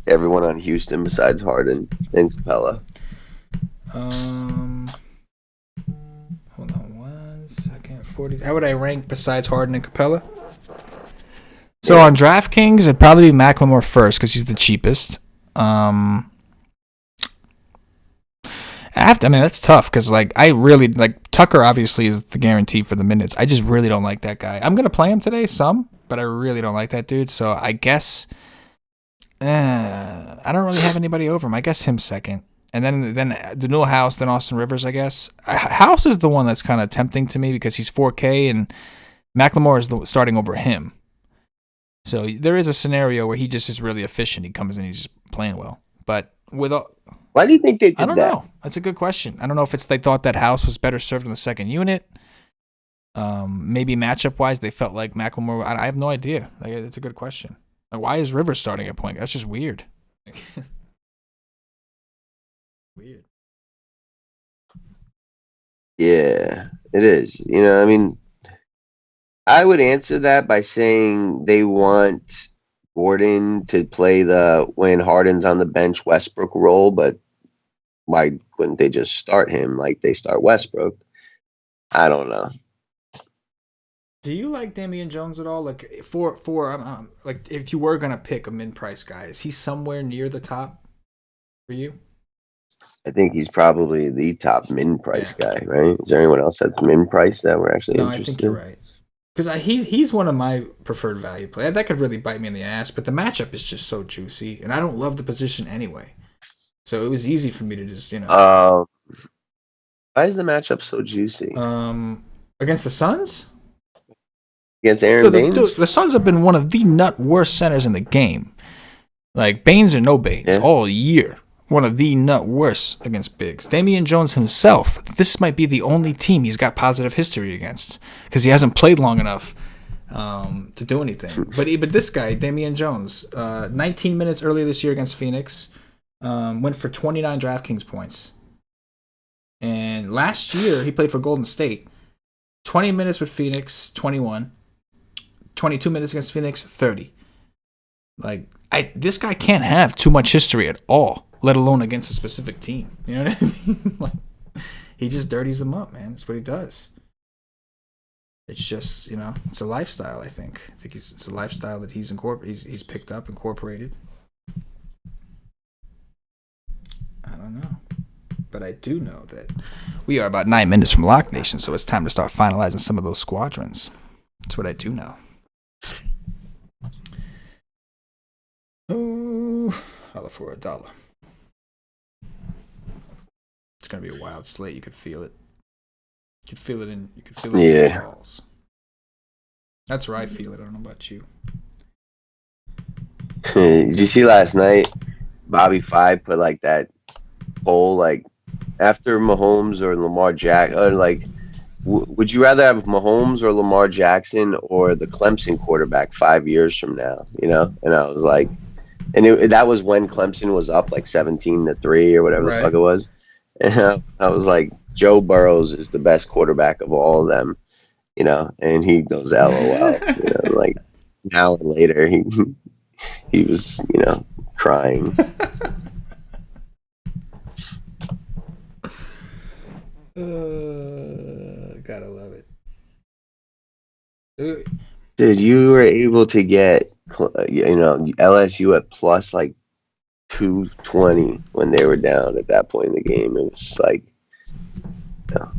everyone on Houston besides Harden and Capella? Hold on 1 second. 40. How would I rank besides Harden and Capella? So on DraftKings, it'd probably be McLemore first because he's the cheapest. I mean, that's tough because like I really like Tucker. Obviously, is the guarantee for the minutes. I just really don't like that guy. I'm gonna play him today, but I really don't like that dude. So I guess I don't really have anybody over him. I guess him second, and then the new House, then Austin Rivers. I guess House is the one that's kind of tempting to me because he's 4K and McLemore is starting over him. So there is a scenario where he just is really efficient. He comes in, he's just playing well, but with all. Why do you think they did that? I don't know. That's a good question. I don't know if it's they thought that House was better served in the second unit. Maybe matchup wise, they felt like McLemore. I have no idea. Like, it's a good question. Like, why is Rivers starting at point? That's just weird. Weird. Yeah, it is. You know, I mean, I would answer that by saying they want Gordon to play when Harden's on the bench Westbrook role, but why couldn't they just start him like they start Westbrook? I don't know. Do you like Damian Jones at all? Like like if you were gonna pick a min price guy, is he somewhere near the top for you? I think he's probably the top min price guy, right? Is there anyone else that's min price that we're actually interested? I think you're right. Because he's one of my preferred value players. That could really bite me in the ass, but the matchup is just so juicy, and I don't love the position anyway. So it was easy for me to just, why is the matchup so juicy? Against the Suns? Against Aaron Baines? The Suns have been one of the worst centers in the game. Like, Baines or no Baines, all year. One of the worst against bigs. Damian Jones himself, this might be the only team he's got positive history against because he hasn't played long enough to do anything. But this guy, Damian Jones, 19 minutes earlier this year against Phoenix, went for 29 DraftKings points. And last year, he played for Golden State. 20 minutes with Phoenix, 21. 22 minutes against Phoenix, 30. Like, this guy can't have too much history at all, let alone against a specific team. You know what I mean? Like, he just dirties them up, man. That's what he does. It's just, it's a lifestyle, I think. It's a lifestyle that he's picked up, incorporated. I don't know. But I do know that we are about 9 minutes from Lock Nation, so it's time to start finalizing some of those squadrons. That's what I do know. Oh, holla for $1. It's gonna be a wild slate. You could feel it. You could feel it in your balls. That's where I feel it. I don't know about you. Did you see last night? Bobby Five put like that poll, like after Mahomes or Lamar Jackson, or like, would you rather have Mahomes or Lamar Jackson or the Clemson quarterback 5 years from now? And I was like, and that was when Clemson was up like 17-3 or whatever the fuck it was. And I was like, Joe Burrows is the best quarterback of all of them, and he goes LOL, like an hour later he was, crying. Gotta love it. Dude, you were able to get, LSU at plus like 220 when they were down at that point in the game. It was like the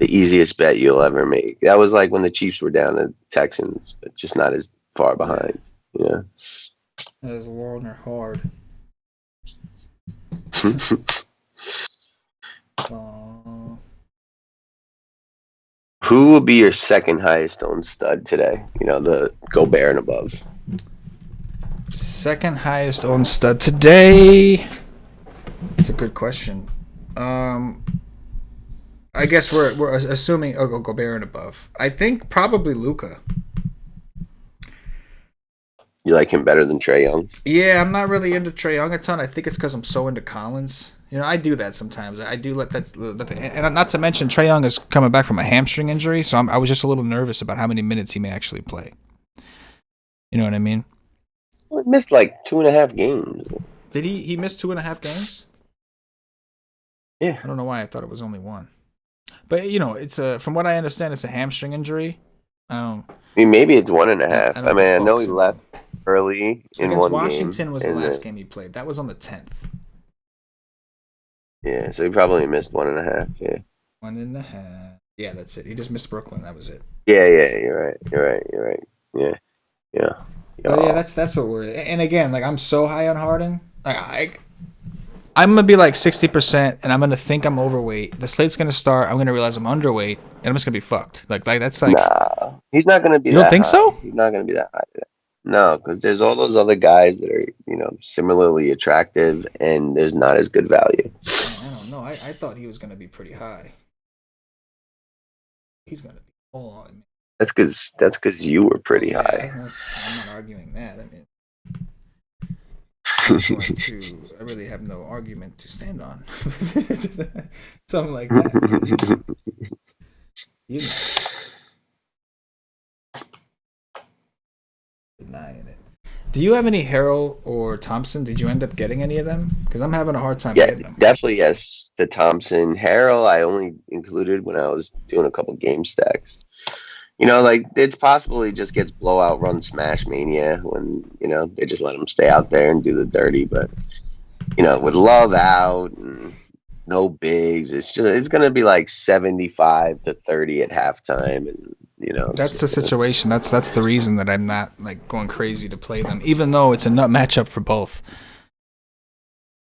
easiest bet you'll ever make. That was like when the Chiefs were down to Texans, but just not as far behind. That was long or hard. Who will be your second highest owned stud today? The Gobert and above. Second highest owned stud today. That's a good question. I guess we're assuming Gobert and above. I think probably Luka. You like him better than Trae Young? Yeah, I'm not really into Trae Young a ton. I think it's because I'm so into Collins. I do that sometimes. I do let that, and not to mention Trae Young is coming back from a hamstring injury, so I was just a little nervous about how many minutes he may actually play. You know what I mean? Well, he missed like 2.5 games. Did he? He missed 2.5 games? Yeah. I don't know why I thought it was only one. But it's from what I understand, it's a hamstring injury. I mean, maybe it's 1.5. I know he left early in one game. Washington was the last game he played. That was on the 10th. Yeah, so he probably missed 1.5. Yeah. 1.5. Yeah, that's it. He just missed Brooklyn. That was it. Yeah, yeah, you're right. You're right. You're right. Yeah, yeah. But yeah, Yeah. that's what we're. And again, like I'm so high on Harden. I'm gonna be like 60%, and I'm gonna think I'm overweight. The slate's gonna start. I'm gonna realize I'm underweight, and I'm just gonna be fucked. Like that's like. Nah, he's not gonna be You don't that think high. so? He's not gonna be that high. No, because there's all those other guys that are, similarly attractive, and there's not as good value. Man, I don't know. I thought he was gonna be pretty high. He's gonna be. Hold on. That's because you were Oh pretty yeah, high. I'm not arguing that. I mean, I'm going to. I really have no argument to stand on. Something like that. You know, denying it. Do you have any Harrell or Thompson? Did you end up getting any of them? Because I'm having a hard time Yeah, getting them. definitely yes. The Thompson Harrell, I only included when I was doing a couple game stacks. Like it's possible he just gets blowout run smash mania when they just let him stay out there and do the dirty. But with Love out and no bigs, it's gonna be like 75-30 at halftime, and it's That's the just gonna. situation. That's the reason that I'm not like going crazy to play them, even though it's a nut matchup for both.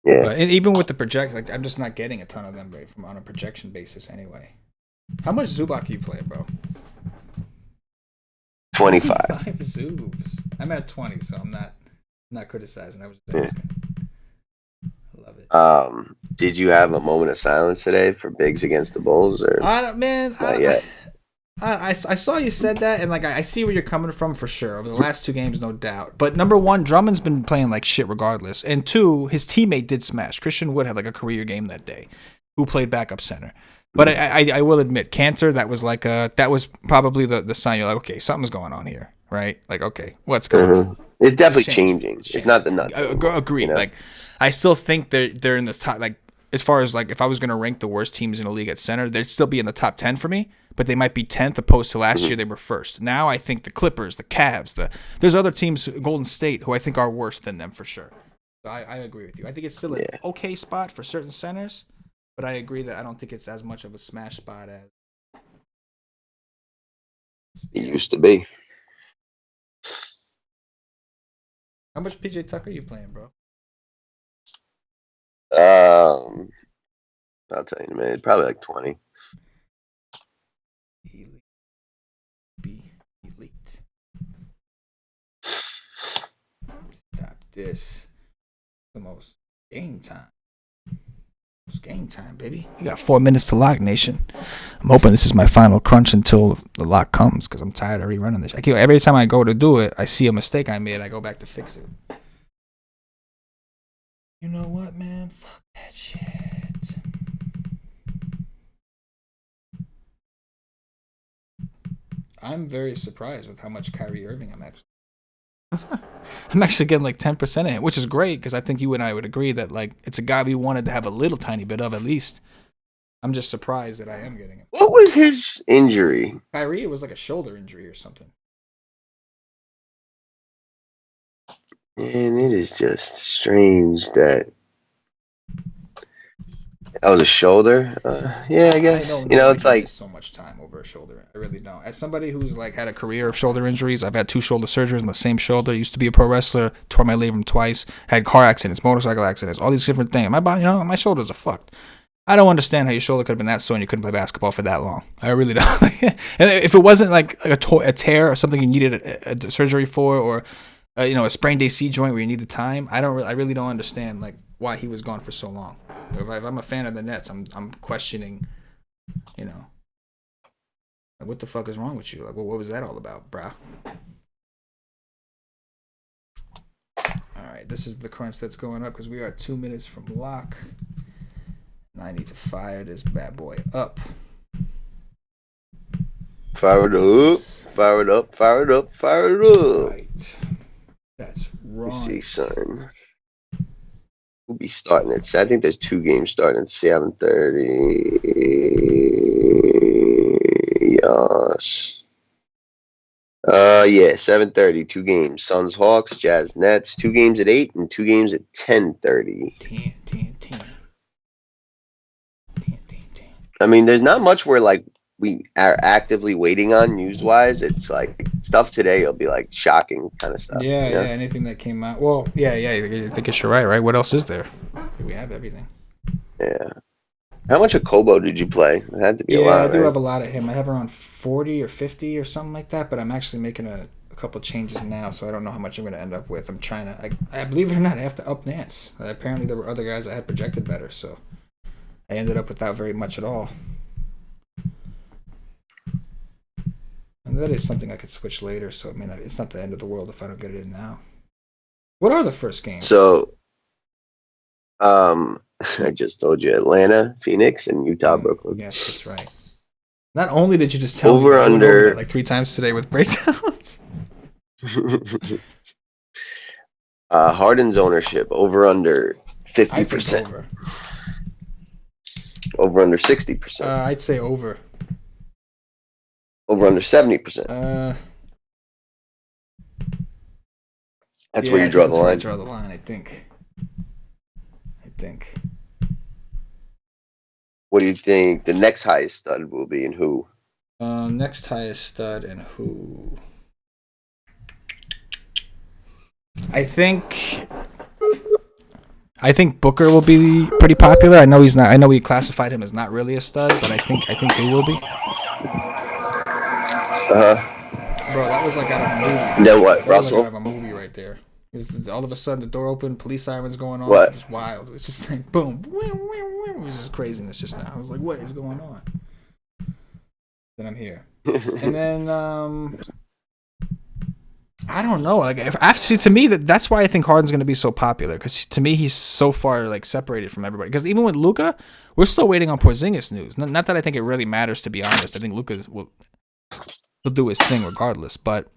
Yeah. But even with the project, like I'm just not getting a ton of them right from on a projection basis anyway. How much Zubac you play, bro? 25. 25 Zubs. I'm at 20, so I'm not criticizing. I was just asking. I love it. Did you have a moment of silence today for bigs against the Bulls, or I don't, man. not yet? I saw you said that, and like I see where you're coming from for sure. Over the last two games, no doubt. But number one, Drummond's been playing like shit regardless, and two, his teammate did smash. Christian Wood had like a career game that day, who played backup center. But I will admit, Cantor, that was probably the sign. You're like, okay, something's going on here, right? Like, okay, what's going on? It's It's definitely changing. changing. It's It's changing. not the nuts anymore. Agreed. Like, I still think they're in the top. Like, as far as like, if I was gonna rank the worst teams in the league at center, they'd still be in the top 10 for me. But they might be 10th, opposed to last year they were first. Now I think the Clippers, the Cavs, there's other teams, Golden State, who I think are worse than them for sure. So I agree with you. I think it's still an Yeah, okay spot for certain centers, but I agree that I don't think it's as much of a smash spot as it used to be. how much PJ Tucker you playing, bro? Um, I'll tell you in a minute. Probably like 20. Elite. Be elite. Stop this. The most game time. It's game time, baby. You got 4 minutes to lock, nation. I'm hoping this is my final crunch until the lock comes because I'm tired of rerunning this. Every time I go to do it, I see a mistake I made. I go back to fix it. You know what, man? Fuck that shit. I'm very surprised with how much Kyrie Irving I'm actually. I'm actually getting like 10% of it, which is great because I think you and I would agree that like it's a guy we wanted to have a little tiny bit of at least. I'm just surprised that I am getting it. What was his injury? Kyrie, it was like a shoulder injury or something. And it is just strange that was a shoulder. Yeah, I guess. I don't know why It's he like, missed so much time over a shoulder. I really don't. As somebody who's like had a career of shoulder injuries, I've had 2 shoulder surgeries on the same shoulder. Used to be a pro wrestler, tore my labrum twice, had car accidents, motorcycle accidents, all these different things. My body, my shoulders are fucked. I don't understand how your shoulder could have been that sore and you couldn't play basketball for that long. I really don't. And if it wasn't like a tear or something you needed a surgery for, or a sprained AC joint where you need the time, I really don't understand like why he was gone for so long. If I'm a fan of the Nets, I'm questioning, like, what the fuck is wrong with you? Like, what was that all about, brah? All right, this is the crunch that's going up because we are 2 minutes from lock. And I need to fire this bad boy up. fire it up, fire it up, fire it up, fire it up. Right. That's Let me right. see, son. We'll be starting at. I think there's 2 games starting at 7:30. Yes. Yeah, 7:30. 2 games. Suns, Hawks, Jazz, Nets. 2 games at 8 and 2 games at 10:30. 10. I mean, there's not much where like we are actively waiting on news wise. It's like stuff today will be like shocking kind of stuff. Yeah, You know? yeah. Anything that came out. Well, yeah. I think you're right. Right. What else is there? We have everything. Yeah. How much of Kobo did you play? It had to be a Yeah, I lot, do right? have a lot of him. I have around 40 or 50 or something like that, but I'm actually making a couple changes now, so I don't know how much I'm going to end up with. I'm trying to, I believe it or not, I have to up Nance. Apparently, there were other guys that had projected better, so I ended up without very much at all. And that is something I could switch later, so I mean, it's not the end of the world if I don't get it in now. What are the first games? So, I just told you Atlanta, Phoenix, and Utah, Brooklyn. Yes, that's right. Not only did you just tell me, Over but I went over under. that like 3 times today with breakdowns. Harden's ownership over under I think 50%. over. Over under 60%. I'd say over. Over under 70%. That's where you draw the That's where I line. draw the line. I think. What do you think the next highest stud will be, and who? Next highest stud and who? I think Booker will be pretty popular. I know he's not. I know we classified him as not really a stud, but I think he will be. Bro, that was like out of a movie. Then what, that Russell? Was like out of a movie right there. All of a sudden, the door opened, police sirens going off. What? It was wild. It was just like boom. It was just craziness just now. I was like, what is going on? Then I'm here, and then I don't know. Like, to me, that's why I think Harden's going to be so popular, because to me, he's so far like separated from everybody. Because even with Luka, we're still waiting on Porzingis news. Not that I think it really matters, to be honest. I think Luka will do his thing regardless, but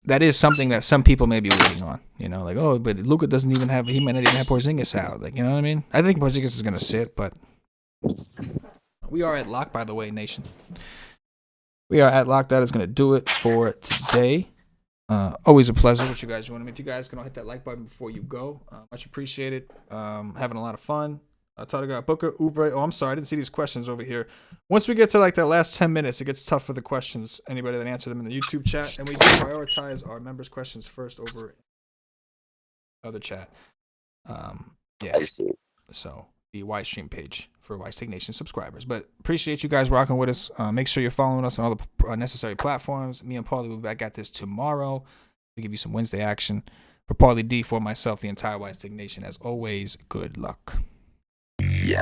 that is something that some people may be waiting on. You know, like, oh, but Luka doesn't even have. He might not even have Porzingis out. Like, you know what I mean? I think Porzingis is going to sit, but we are at lock, by the way, nation. We are at lock. That is going to do it for today. Always a pleasure with you guys joining me. If you guys can hit that like button before you go, much appreciated. Having a lot of fun. Tadaga, Booker, Ubre. Oh, I'm sorry, I didn't see these questions over here. Once we get to like that last 10 minutes, it gets tough for the questions. Anybody that answer them in the YouTube chat, and we do prioritize our members' questions first over other chat. Yeah. I see. So the WiseStream page for WiseTake Nation subscribers. But appreciate you guys rocking with us. Make sure you're following us on all the necessary platforms. Me and Paulie will be back at this tomorrow to give you some Wednesday action. For Paulie D, for myself, the entire WiseTake Nation, as always, good luck. Yeah.